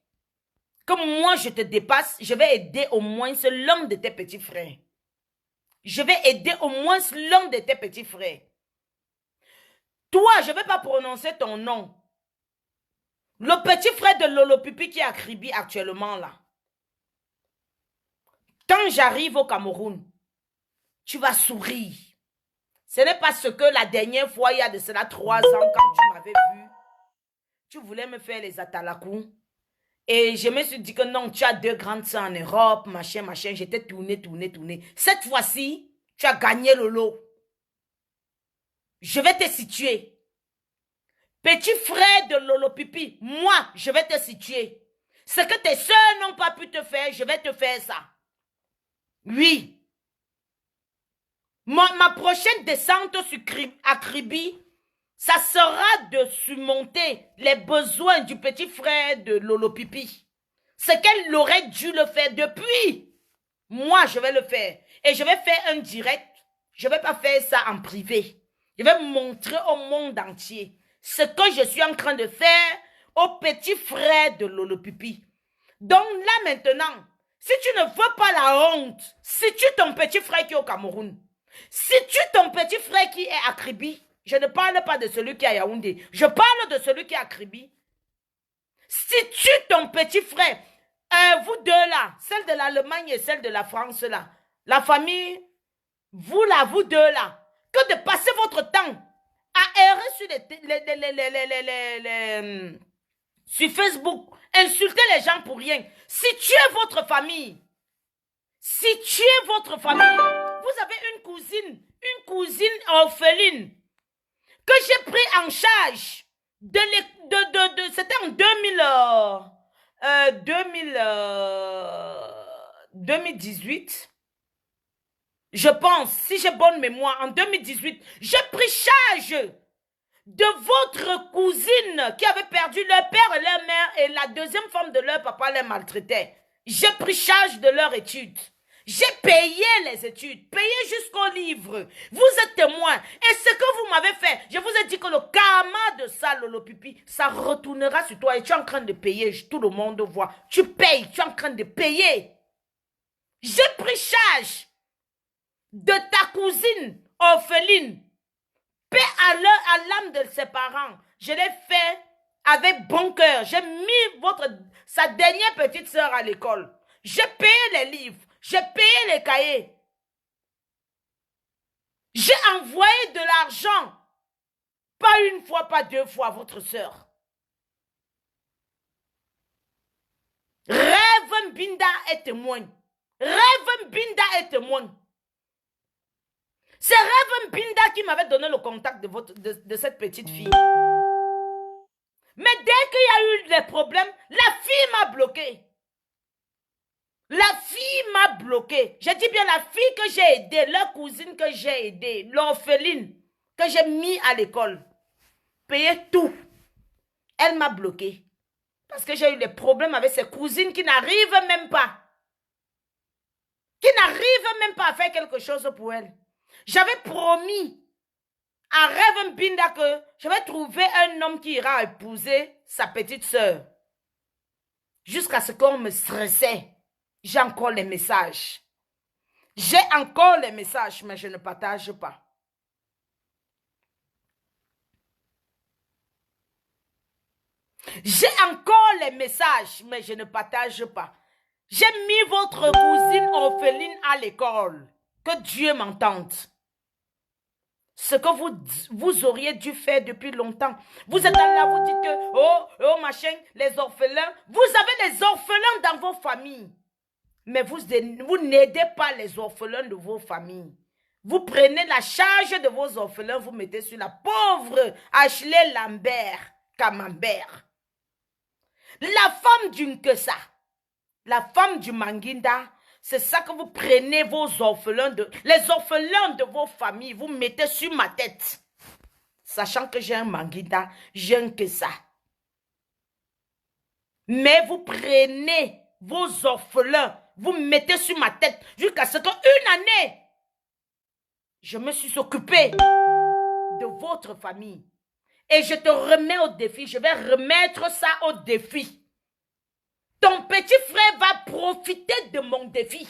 que moi, je te dépasse, je vais aider au moins l'un de tes petits frères. Je vais aider au moins l'un de tes petits frères. Toi, je ne vais pas prononcer ton nom. Le petit frère de Lolo Pipi qui est à Kribi actuellement là. Quand j'arrive au Cameroun, tu vas sourire. Ce n'est pas ce que la dernière fois, il y a de cela 3 ans, quand tu m'avais vu, tu voulais me faire les atalakou. Et je me suis dit que non, tu as 2 grandes sœurs en Europe, machin, machin. J'étais tourné. Cette fois-ci, tu as gagné le lot. Je vais te situer. Petit frère de Lolo Pipi, moi, je vais te situer. Ce que tes sœurs n'ont pas pu te faire, je vais te faire ça. Oui. Ma prochaine descente à Kribi, ça sera de surmonter les besoins du petit frère de Lolo Pipi. Ce qu'elle aurait dû le faire depuis. Moi, je vais le faire. Et je vais faire un direct. Je ne vais pas faire ça en privé. Je vais montrer au monde entier ce que je suis en train de faire au petit frère de Lolo Pipi. Donc là maintenant, si tu ne veux pas la honte, si tu ton petit frère qui est au Cameroun, si tu ton petit frère qui est à Kribi, je ne parle pas de celui qui est à Yaoundé, je parle de celui qui est à Kribi. Si tu ton petit frère, vous deux là, celle de l'Allemagne et celle de la France là, la famille, vous là, vous deux là, que de passer votre temps à errer sur Facebook, insulter les gens pour rien. Si tu es votre famille, vous avez une cousine orpheline que j'ai pris en charge c'était en 2018. Je pense, si j'ai bonne mémoire, en 2018, j'ai pris charge de votre cousine qui avait perdu leur père et leur mère et la deuxième femme de leur papa les maltraitait. J'ai pris charge de leurs études. J'ai payé les études, payé jusqu'au livre. Vous êtes témoin. Et ce que vous m'avez fait, je vous ai dit que le karma de ça, Lolo Pipi, ça retournera sur toi et tu es en train de payer. Tout le monde voit. Tu payes, tu es en train de payer. J'ai pris charge de ta cousine orpheline. Paix à l'âme de ses parents. Je l'ai fait avec bon cœur. J'ai mis sa dernière petite sœur à l'école. J'ai payé les livres. J'ai payé les cahiers. J'ai envoyé de l'argent. Pas une fois, pas 2 fois, votre sœur. Rêve Mbinda est témoin. Rêve Mbinda est témoin. C'est Rêve Mbinda qui m'avait donné le contact de cette petite fille. Mais dès qu'il y a eu des problèmes, la fille m'a bloqué. La fille m'a bloqué. Je dis bien la fille que j'ai aidée, leur cousine que j'ai aidée, l'orpheline que j'ai mis à l'école. Payé tout. Elle m'a bloqué. Parce que j'ai eu des problèmes avec ses cousines qui n'arrivent même pas. Qui n'arrivent même pas à faire quelque chose pour elle. J'avais promis à Rêve Mbinda que je vais trouver un homme qui ira épouser sa petite sœur. Jusqu'à ce qu'on me stressait. J'ai encore les messages. J'ai encore les messages, mais je ne partage pas. J'ai encore les messages, mais je ne partage pas. J'ai mis votre cousine orpheline à l'école. Que Dieu m'entende. Ce que vous auriez dû faire depuis longtemps. Vous êtes là, vous dites que, oh machin, les orphelins. Vous avez les orphelins dans vos familles. Mais vous n'aidez pas les orphelins de vos familles. Vous prenez la charge de vos orphelins, vous mettez sur la pauvre Ashley Lambert Camembert. La femme d'une que ça. La femme du Manguinda, c'est ça que vous prenez vos orphelins, les orphelins de vos familles, vous mettez sur ma tête. Sachant que j'ai un Manguinda, j'ai un Kessa. Mais vous prenez vos orphelins, vous mettez sur ma tête jusqu'à ce qu'une année, je me suis occupée de votre famille. Et je te remets au défi, je vais remettre ça au défi. Ton petit frère va profiter de mon défi.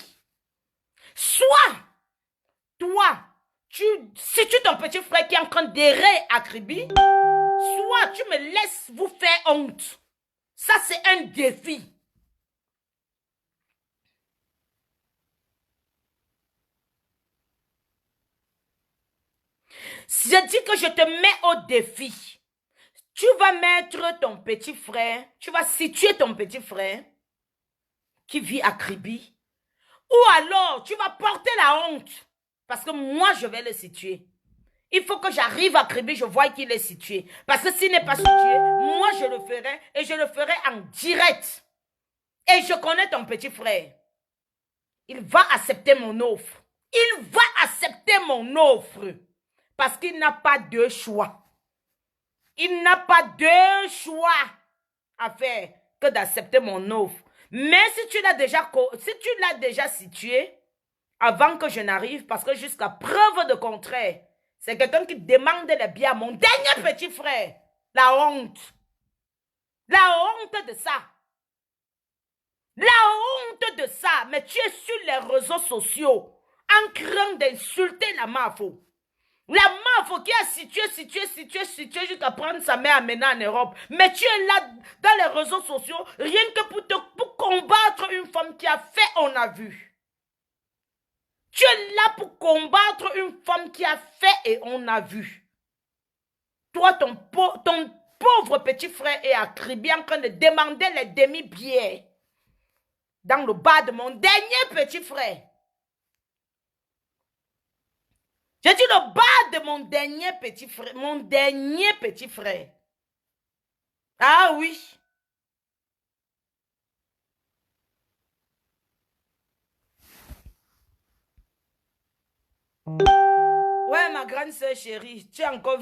Soit, toi, si tu es ton petit frère qui est en train d'errer à Kribi, soit tu me laisses vous faire honte. Ça, c'est un défi. Je dis que je te mets au défi. Tu vas mettre ton petit frère, tu vas situer ton petit frère qui vit à Kribi. Ou alors, tu vas porter la honte. Parce que moi, je vais le situer. Il faut que j'arrive à Kribi, je vois qu'il est situé. Parce que s'il n'est pas situé, moi, je le ferai. Et je le ferai en direct. Et je connais ton petit frère. Il va accepter mon offre. Il va accepter mon offre. Parce qu'il n'a pas de choix. Il n'a pas de choix à faire que d'accepter mon offre. Mais si tu l'as déjà situé, avant que je n'arrive, parce que jusqu'à preuve de contraire, c'est quelqu'un qui demande les biens à mon dernier petit frère. La honte. La honte de ça. La honte de ça. Mais tu es sur les réseaux sociaux en train d'insulter la Mafo. La Mafo qui a situé jusqu'à prendre sa mère amenée en Europe. Mais tu es là dans les réseaux sociaux rien que pour combattre une femme qui a fait, on a vu. Tu es là pour combattre une femme qui a fait et on a vu. Toi, ton pauvre petit frère est à Kribi en train de demander les demi-billets dans le bas de mon dernier petit frère. J'ai dit le bas de mon dernier petit frère. Mon dernier petit frère. Ah oui. Ouais, ma grande sœur chérie, tu es encore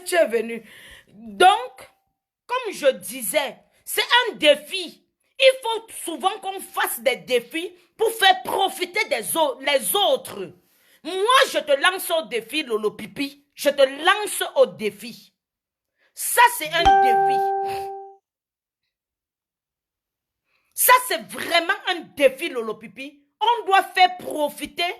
tu es venue. Donc, comme je disais, c'est un défi. Il faut souvent qu'on fasse des défis pour faire profiter les autres. Moi, je te lance au défi, Lolo Pipi. Je te lance au défi. Ça, c'est un défi. Ça, c'est vraiment un défi, Lolo Pipi. On doit faire profiter.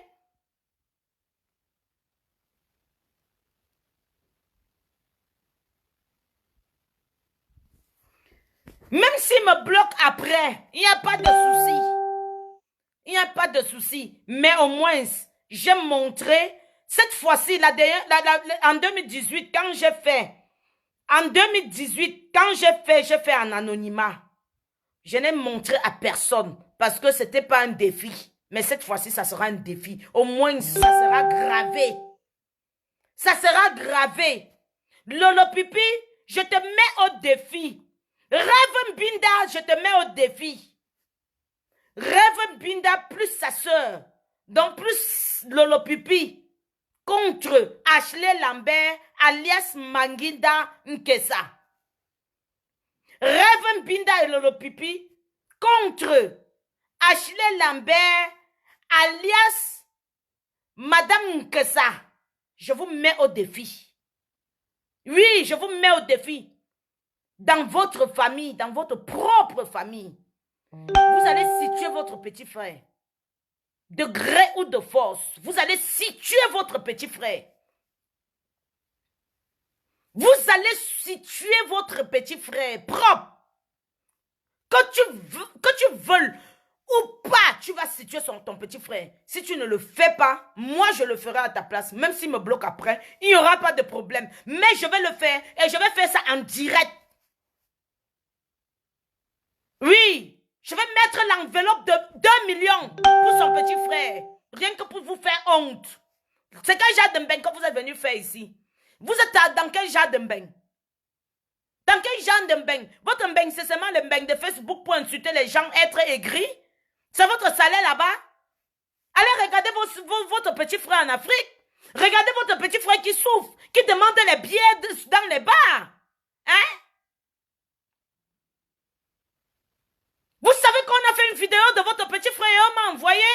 Même s'il me bloque après, il n'y a pas de souci. Il n'y a pas de souci. Mais au moins, j'ai montré, cette fois-ci, en 2018, quand j'ai fait, j'ai fait en anonymat. Je n'ai montré à personne parce que ce n'était pas un défi. Mais cette fois-ci, ça sera un défi. Au moins, ça sera gravé. Ça sera gravé. Lolo Pipi, je te mets au défi. Rêve Binda, je te mets au défi. Rêve Binda plus sa soeur, donc plus Lolo Pipi, contre Ashley Lambert, alias Manguinda Nkesa. Rêve Binda et Lolo Pipi, contre Ashley Lambert, alias Madame Nkesa. Je vous mets au défi. Oui, je vous mets au défi. Dans votre famille, dans votre propre famille, vous allez situer votre petit frère. De gré ou de force, vous allez situer votre petit frère. Vous allez situer votre petit frère propre. Que tu veuilles ou pas, tu vas situer ton petit frère. Si tu ne le fais pas, moi je le ferai à ta place. Même s'il me bloque après, il n'y aura pas de problème. Mais je vais le faire et je vais faire ça en direct. Oui, je vais mettre l'enveloppe de 2 millions pour son petit frère. Rien que pour vous faire honte. C'est quel genre de mbeng que vous êtes venu faire ici? Vous êtes dans quel genre de mbeng? Dans quel genre de mbeng? Votre mbeng, c'est seulement le mbeng de Facebook pour insulter les gens, être aigris? C'est votre salaire là-bas? Allez regarder votre petit frère en Afrique. Regardez votre petit frère qui souffre, qui demande les billets dans les bars. Hein? Vous savez qu'on a fait une vidéo de votre petit frère et on m'a envoyé?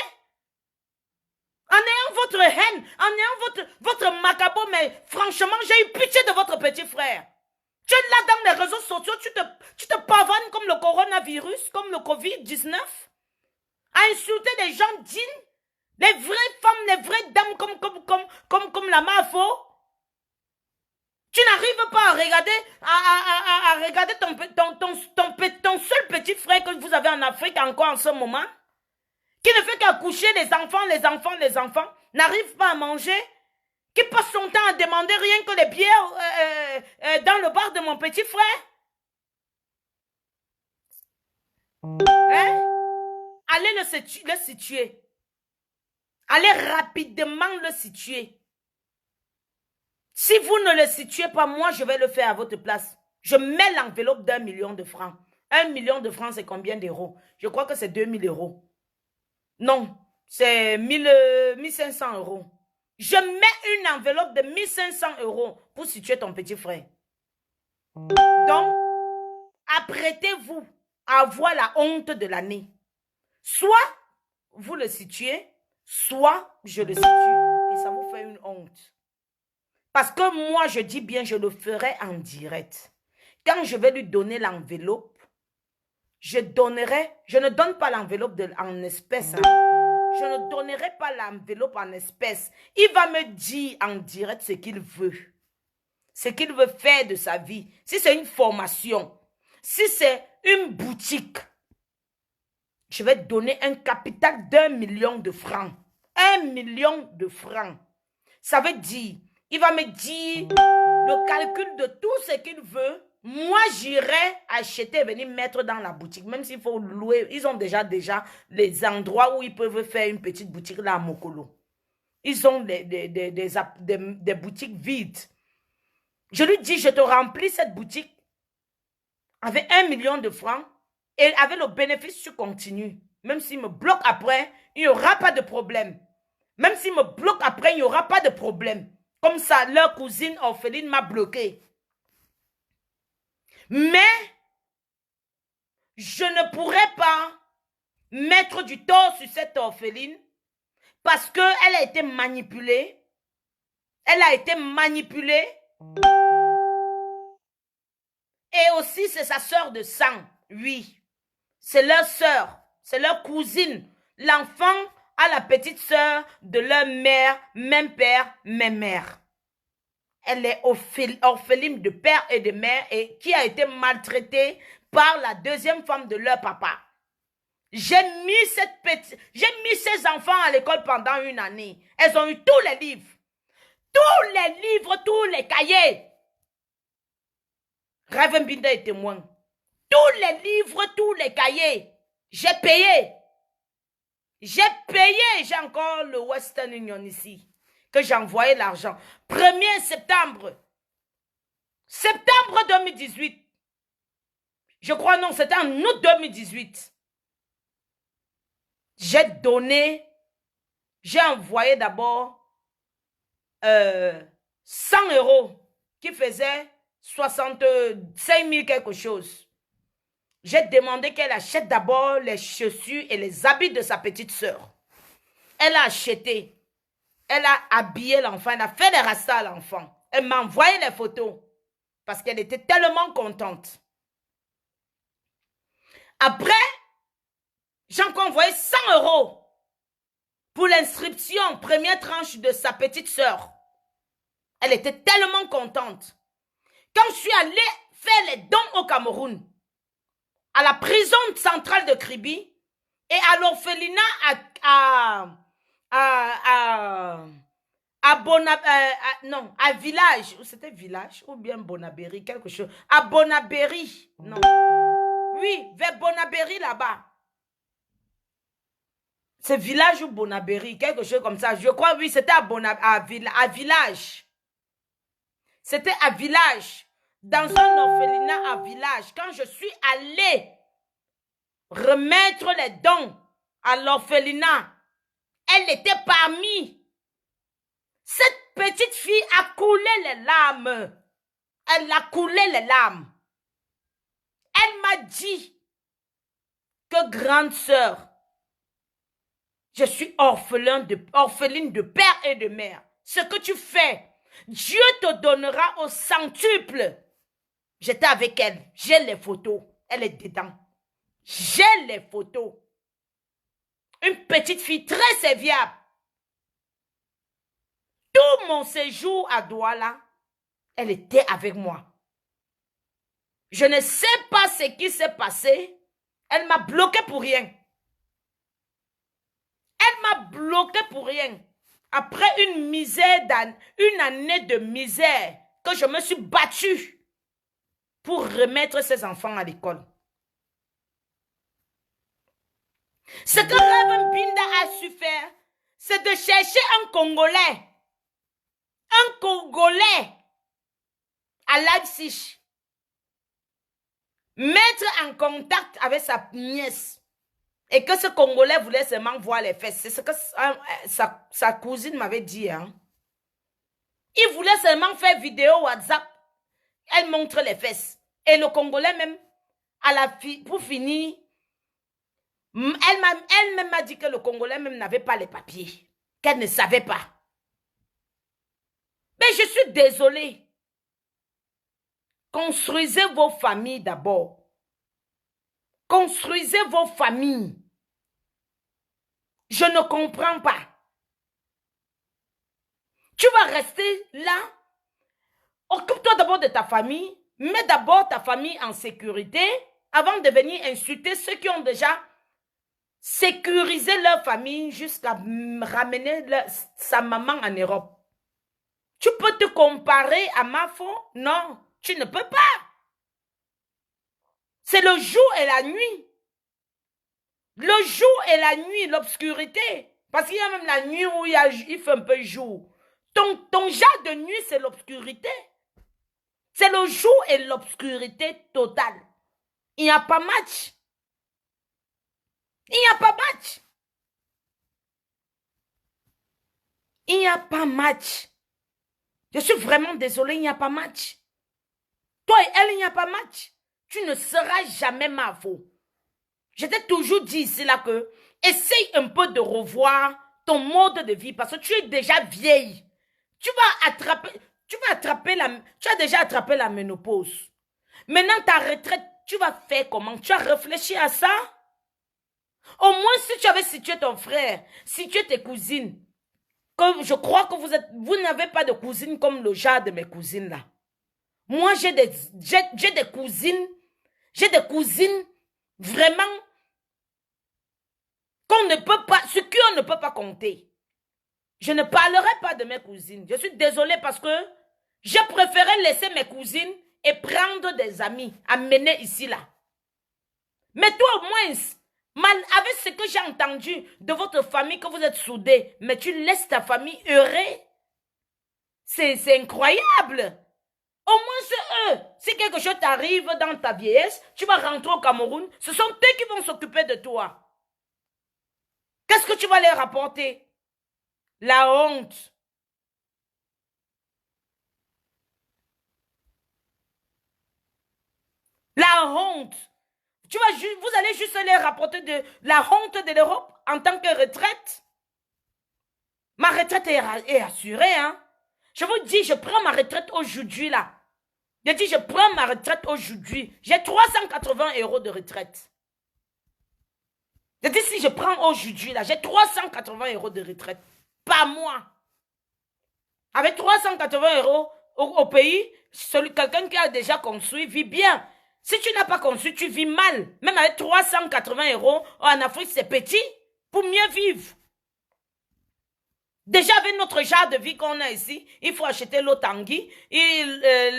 En ayant votre haine, en ayant votre macabre, mais franchement, j'ai eu pitié de votre petit frère. Tu es là dans les réseaux sociaux, tu te pavanes comme le coronavirus, comme le Covid-19, à insulter les gens dignes, les vraies femmes, les vraies dames comme la Mafo. Tu n'arrives pas à regarder ton seul petit frère que vous avez en Afrique encore en ce moment, qui ne fait qu'accoucher les enfants, n'arrive pas à manger, qui passe son temps à demander rien que les billets dans le bar de mon petit frère. Hein? Allez le situer. Allez rapidement le situer. Si vous ne le situez pas, moi, je vais le faire à votre place. Je mets l'enveloppe d'1 million de francs. 1 million de francs, c'est combien d'euros? Je crois que c'est 2000 euros. Non, c'est 1500 euros. Je mets une enveloppe de 1500 euros pour situer ton petit frère. Donc, apprêtez-vous à avoir la honte de l'année. Soit vous le situez, soit je le situe et ça vous fait une honte. Parce que moi, je dis bien, je le ferai en direct. Quand je vais lui donner l'enveloppe, je ne donne pas l'enveloppe en espèces. Hein. Je ne donnerai pas l'enveloppe en espèces. Il va me dire en direct ce qu'il veut. Ce qu'il veut faire de sa vie. Si c'est une formation, si c'est une boutique, je vais donner un capital d'1 million de francs. 1 million de francs. Ça veut dire, il va me dire le calcul de tout ce qu'il veut. Moi, j'irai acheter et venir mettre dans la boutique. Même s'il faut louer, ils ont déjà les endroits où ils peuvent faire une petite boutique là à Mokolo. Ils ont des boutiques vides. Je lui dis, je te remplis cette boutique avec 1 million de francs et avec le bénéfice, tu continues. Même s'il me bloque après, il n'y aura pas de problème. Même s'il me bloque après, il n'y aura pas de problème. Comme ça, leur cousine orpheline m'a bloqué. Mais, je ne pourrais pas mettre du tort sur cette orpheline parce qu'elle a été manipulée. Elle a été manipulée. Et aussi, c'est sa sœur de sang. Oui, c'est leur sœur, c'est leur cousine. L'enfant a la petite sœur de leur mère, même père, même mère. Elle est orpheline de père et de mère et qui a été maltraitée par la deuxième femme de leur papa. J'ai mis ces enfants à l'école pendant 1 année. Elles ont eu tous les livres. Tous les livres, tous les cahiers. Raven Binda est témoin. Tous les livres, tous les cahiers. J'ai payé. J'ai payé. J'ai encore le Western Union ici. Que j'ai envoyé l'argent. 1er septembre. Septembre 2018. Je crois non, c'était en août 2018. J'ai donné. J'ai envoyé d'abord 100 euros qui faisait 65 000 quelque chose. J'ai demandé qu'elle achète d'abord les chaussures et les habits de sa petite sœur. Elle a acheté. Elle a habillé l'enfant. Elle a fait les rastas à l'enfant. Elle m'a envoyé les photos. Parce qu'elle était tellement contente. Après, j'ai encore envoyé 100 euros pour l'inscription, première tranche de sa petite sœur. Elle était tellement contente. Quand je suis allée faire les dons au Cameroun, à la prison centrale de Kribi et à l'orphelinat à Village, c'était Village ou bien Bonabéry, quelque chose. À Bonabéry, non. Oui, vers Bonabéry là-bas. C'est Village ou Bonabéry, quelque chose comme ça. Je crois, oui, c'était à Village. C'était à Village, dans un orphelinat à Village. Quand je suis allée remettre les dons à l'orphelinat. Elle était parmi. Cette petite fille a coulé les larmes. Elle a coulé les larmes. Elle m'a dit que grande sœur, je suis orpheline de père et de mère. Ce que tu fais, Dieu te donnera au centuple. J'étais avec elle. J'ai les photos. Elle est dedans. J'ai les photos. Une petite fille très serviable. Tout mon séjour à Douala, elle était avec moi. Je ne sais pas ce qui s'est passé. Elle m'a bloqué pour rien. Elle m'a bloqué pour rien. Après une année de misère, que je me suis battue pour remettre ses enfants à l'école. Ce que Reverend Binda a su faire, c'est de chercher un Congolais. Un Congolais à Leipzig. Mettre en contact avec sa nièce. Et que ce Congolais voulait seulement voir les fesses. C'est ce que sa cousine m'avait dit. Hein. Il voulait seulement faire vidéo WhatsApp. Elle montre les fesses. Et le Congolais même, pour finir, elle-même m'a dit que le Congolais même n'avait pas les papiers. Qu'elle ne savait pas. Mais je suis désolée. Construisez vos familles d'abord. Construisez vos familles. Je ne comprends pas. Tu vas rester là. Occupe-toi d'abord de ta famille. Mets d'abord ta famille en sécurité avant de venir insulter ceux qui ont déjà sécurisé leur famille jusqu'à ramener sa maman en Europe. Tu peux te comparer à Mafo? Non, tu ne peux pas. C'est le jour et la nuit. Le jour et la nuit, l'obscurité. Parce qu'il y a même la nuit où il fait un peu jour. Ton genre de nuit, c'est l'obscurité. C'est le jour et l'obscurité totale. Il n'y a pas match. Il n'y a pas match. Il n'y a pas match. Je suis vraiment désolée, il n'y a pas match. Toi et elle, il n'y a pas match. Tu ne seras jamais ma faux. Je t'ai toujours dit ici là que essaye un peu de revoir ton mode de vie parce que tu es déjà vieille. Tu as déjà attrapé la ménopause. Maintenant, ta retraite, tu vas faire comment? Tu as réfléchi à ça? Au moins, si tu avais situé ton frère, situé tes cousines, comme je crois que vous n'avez pas de cousines comme le genre de mes cousines là. Moi, j'ai des cousines vraiment sur qui on ne peut pas compter. Je ne parlerai pas de mes cousines. Je suis désolée parce que j'ai préféré laisser mes cousines et prendre des amis, amener ici là. Mais toi au moins, avec ce que j'ai entendu de votre famille, que vous êtes soudés, mais tu laisses ta famille heureux. C'est incroyable. Au moins c'est eux. Si quelque chose t'arrive dans ta vieillesse, tu vas rentrer au Cameroun, ce sont eux qui vont s'occuper de toi. Qu'est-ce que tu vas leur rapporter? La honte. La honte. Vous allez juste leur rapporter de la honte de l'Europe en tant que retraite. Ma retraite est assurée, hein. Je vous dis, je prends ma retraite aujourd'hui, là. Je dis, je prends ma retraite aujourd'hui. J'ai 380 € de retraite. Je dis, si je prends aujourd'hui, là, j'ai 380 € de retraite. Par mois. Avec 380 € au pays, quelqu'un qui a déjà construit vit bien. Si tu n'as pas construit, tu vis mal. Même avec 380 € en Afrique, c'est petit pour mieux vivre. Déjà, avec notre genre de vie qu'on a ici, il faut acheter l'eau Tanguy et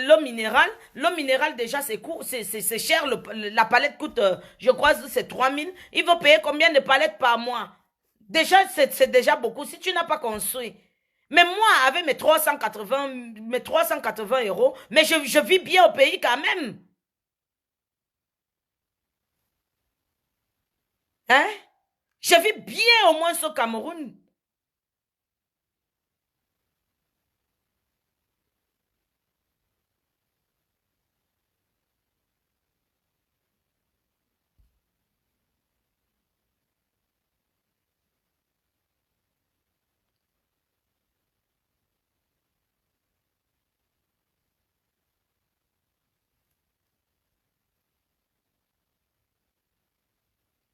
l'eau minérale. L'eau minérale, déjà, c'est cher. La palette coûte, je crois, c'est 3 000. Il faut payer combien de palettes par mois? Déjà, c'est déjà beaucoup. Si tu n'as pas construit. Mais moi, avec mes 380 €, mais je vis bien au pays quand même. Hein? Je vis bien au moins au Cameroun.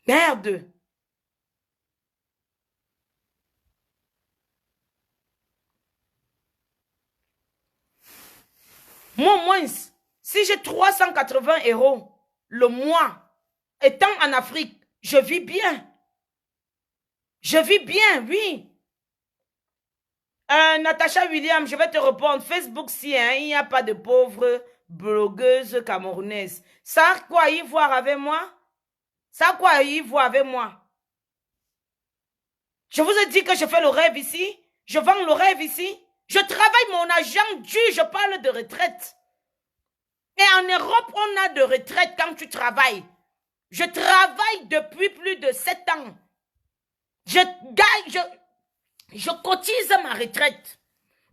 Merde. Moi, au moins, si j'ai 380 euros le mois, étant en Afrique, je vis bien. Je vis bien, oui. Natacha William, je vais te répondre. Facebook, si, hein, il n'y a pas de pauvres blogueuses camerounaises. Ça a quoi y voir avec moi? Ça a quoi y voir avec moi? Je vous ai dit que je fais le rêve ici. Je vends le rêve ici. Je travaille mon argent dû. Je parle de retraite. Et en Europe, on a de retraite quand tu travailles. Je travaille depuis plus de 7 ans. Je gagne, je cotise ma retraite.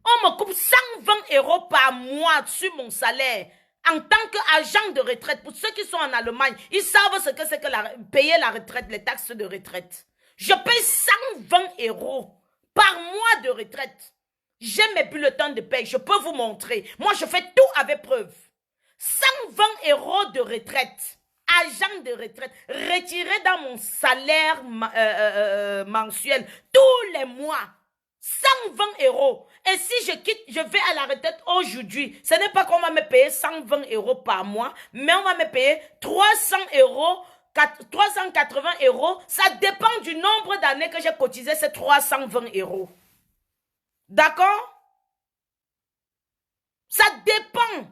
On me coupe 120 euros par mois sur mon salaire en tant qu'agent de retraite. Pour ceux qui sont en Allemagne, ils savent ce que c'est que payer la retraite, les taxes de retraite. Je paye 120 euros par mois de retraite. J'ai même plus le temps de payer. Je peux vous montrer. Moi, je fais tout avec preuve. 120 euros de retraite. Agent de retraite. Retiré dans mon salaire mensuel tous les mois. 120 euros. Et si je quitte, je vais à la retraite aujourd'hui. Ce n'est pas qu'on va me payer 120 euros par mois, mais on va me payer 300 euros, 380 euros. Ça dépend du nombre d'années que j'ai cotisé ces 320 euros. D'accord? Ça dépend.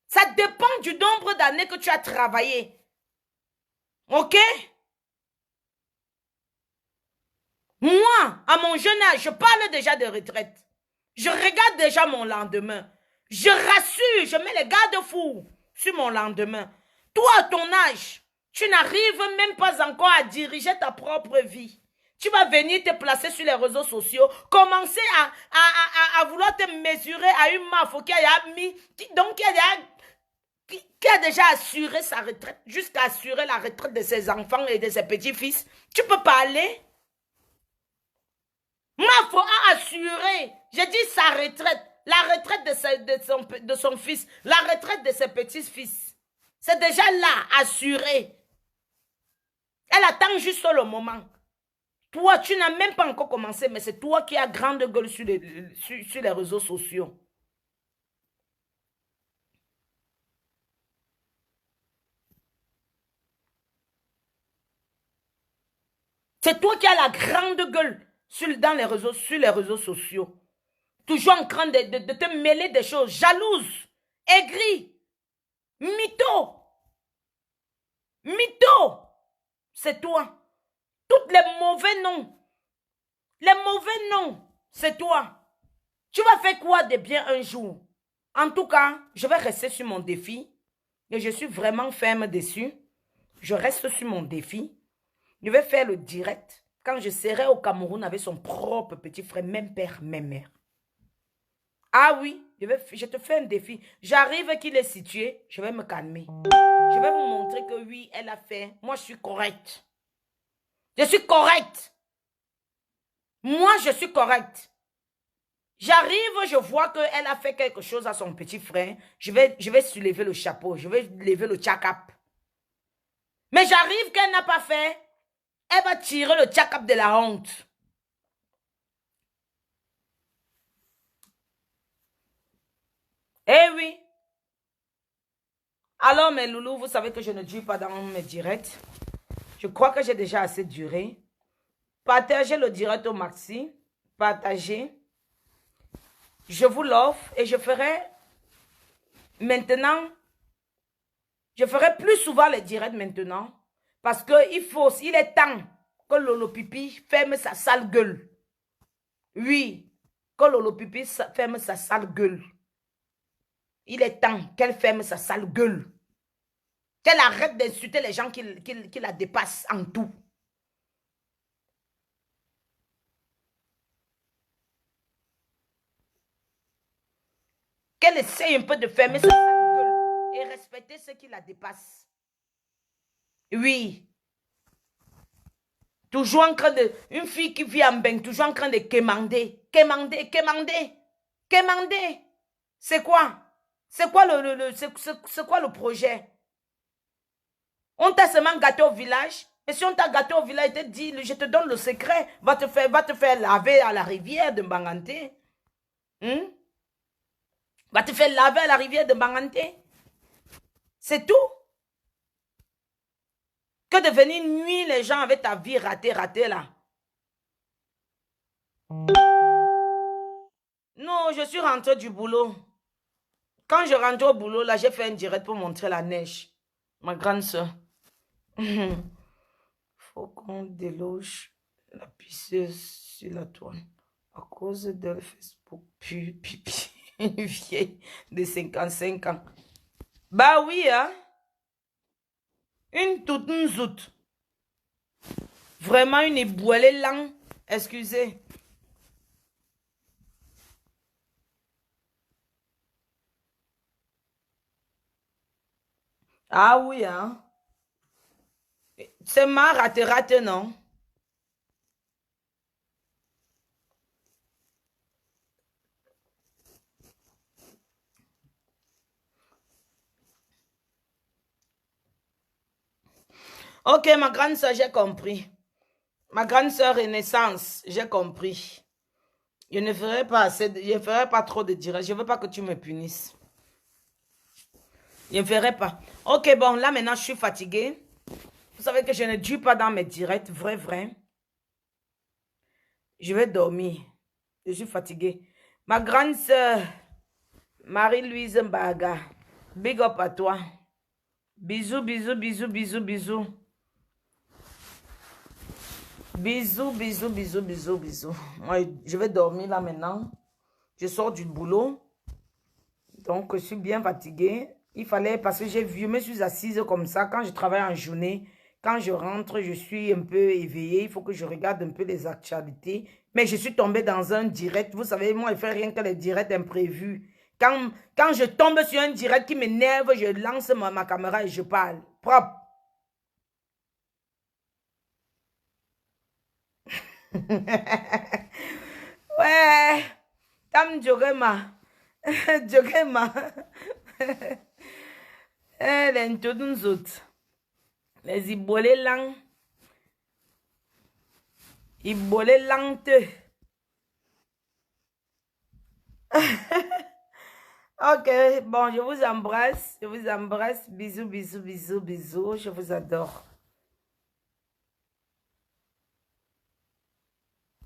Ça dépend du nombre d'années que tu as travaillé. Ok? Moi, à mon jeune âge, je parle déjà de retraite. Je regarde déjà mon lendemain. Je rassure, je mets les garde-fous sur mon lendemain. Toi, à ton âge, tu n'arrives même pas encore à diriger ta propre vie. Tu vas venir te placer sur les réseaux sociaux, commencer à vouloir te mesurer à une mafia qui a déjà assuré sa retraite, jusqu'à assurer la retraite de ses enfants et de ses petits-fils. Tu peux parler? Mafo a assuré, j'ai dit sa retraite, la retraite de son fils, la retraite de ses petits-fils. C'est déjà là, assuré. Elle attend juste le moment. Toi, tu n'as même pas encore commencé, mais c'est toi qui as grande gueule sur les réseaux sociaux. C'est toi qui as la grande gueule sur les réseaux sociaux. Toujours en train de te mêler des choses. Jalouse, aigrie, mytho. Mytho. C'est toi. Tous les mauvais noms. Les mauvais noms, c'est toi. Tu vas faire quoi de bien un jour? En tout cas, je vais rester sur mon défi. Et je suis vraiment ferme dessus. Je reste sur mon défi. Je vais faire le direct. Quand je serai au Cameroun avec son propre petit frère, même père, même mère. Ah oui, je te fais un défi. J'arrive qu'il est situé, je vais me calmer. Je vais vous montrer que oui, elle a fait. Moi, je suis correcte. Je suis correcte. Moi, je suis correcte. J'arrive, je vois qu'elle a fait quelque chose à son petit frère. Je vais soulever le chapeau. Je vais lever le tchakap. Mais j'arrive qu'elle n'a pas fait. Elle va tirer le tchakap de la honte. Eh oui. Alors, mes loulous, vous savez que je ne dure pas dans mes directs. Je crois que j'ai déjà assez duré. Partagez le direct au maxi. Partagez. Je vous l'offre et je ferai maintenant. Je ferai plus souvent les directs maintenant. Parce qu'il est temps que Lolo Pipi ferme sa sale gueule. Oui, que Lolo Pipi ferme sa sale gueule. Il est temps qu'elle ferme sa sale gueule. Qu'elle arrête d'insulter les gens qui la dépassent en tout. qu'elle essaye un peu de fermer sa gueule et respecter ceux qui la dépassent. Oui. Toujours en train de... Une fille qui vit en bain, toujours en train de quémander. Quémander. C'est quoi? C'est quoi c'est quoi le projet? On t'a seulement gâté au village. Et si on t'a gâté au village, il te dit, je te donne le secret. Va te faire laver à la rivière de Mbangante. Va te faire laver à la rivière de Mbangante. C'est tout. Que de venir nuire les gens avec ta vie ratée là. Non, je suis rentrée du boulot. Quand je rentre au boulot, là, j'ai fait un direct pour montrer la neige. Ma grande soeur. Faut qu'on déloge la pisseuse sur la toile. À cause de Facebook, pipi. Une vieille de 55 ans. Bah oui, hein. Une toute une zoute. Vraiment une ébouée langue. Excusez. Ah oui, hein. C'est ma rate, non? Ok, ma grande soeur, j'ai compris. Ma grande soeur Renaissance, j'ai compris. Je ne ferai pas je ne ferai pas trop de direct. Je ne veux pas que tu me punisses. Je ne ferai pas. Ok, bon, là maintenant, je suis fatiguée. Vous savez que je ne dure pas dans mes directs, vrai. Je vais dormir. Je suis fatiguée. Ma grande soeur, Marie-Louise Mbaga, big up à toi. Bisous. Bisous. Moi, je vais dormir là maintenant. Je sors du boulot. Donc, je suis bien fatiguée. Il fallait, parce que je me suis assise comme ça. Quand je travaille en journée, quand je rentre, je suis un peu éveillée. Il faut que je regarde un peu les actualités. Mais je suis tombée dans un direct. Vous savez, moi, je fais rien que les directs imprévus. Quand je tombe sur un direct qui m'énerve, je lance ma caméra et je parle. Propre. Ouais. Tam Jogema. Jogema. Les tous autres. Les ibolés lang. Ibolés lente. Ok, bon, je vous embrasse. Bisous. Je vous adore.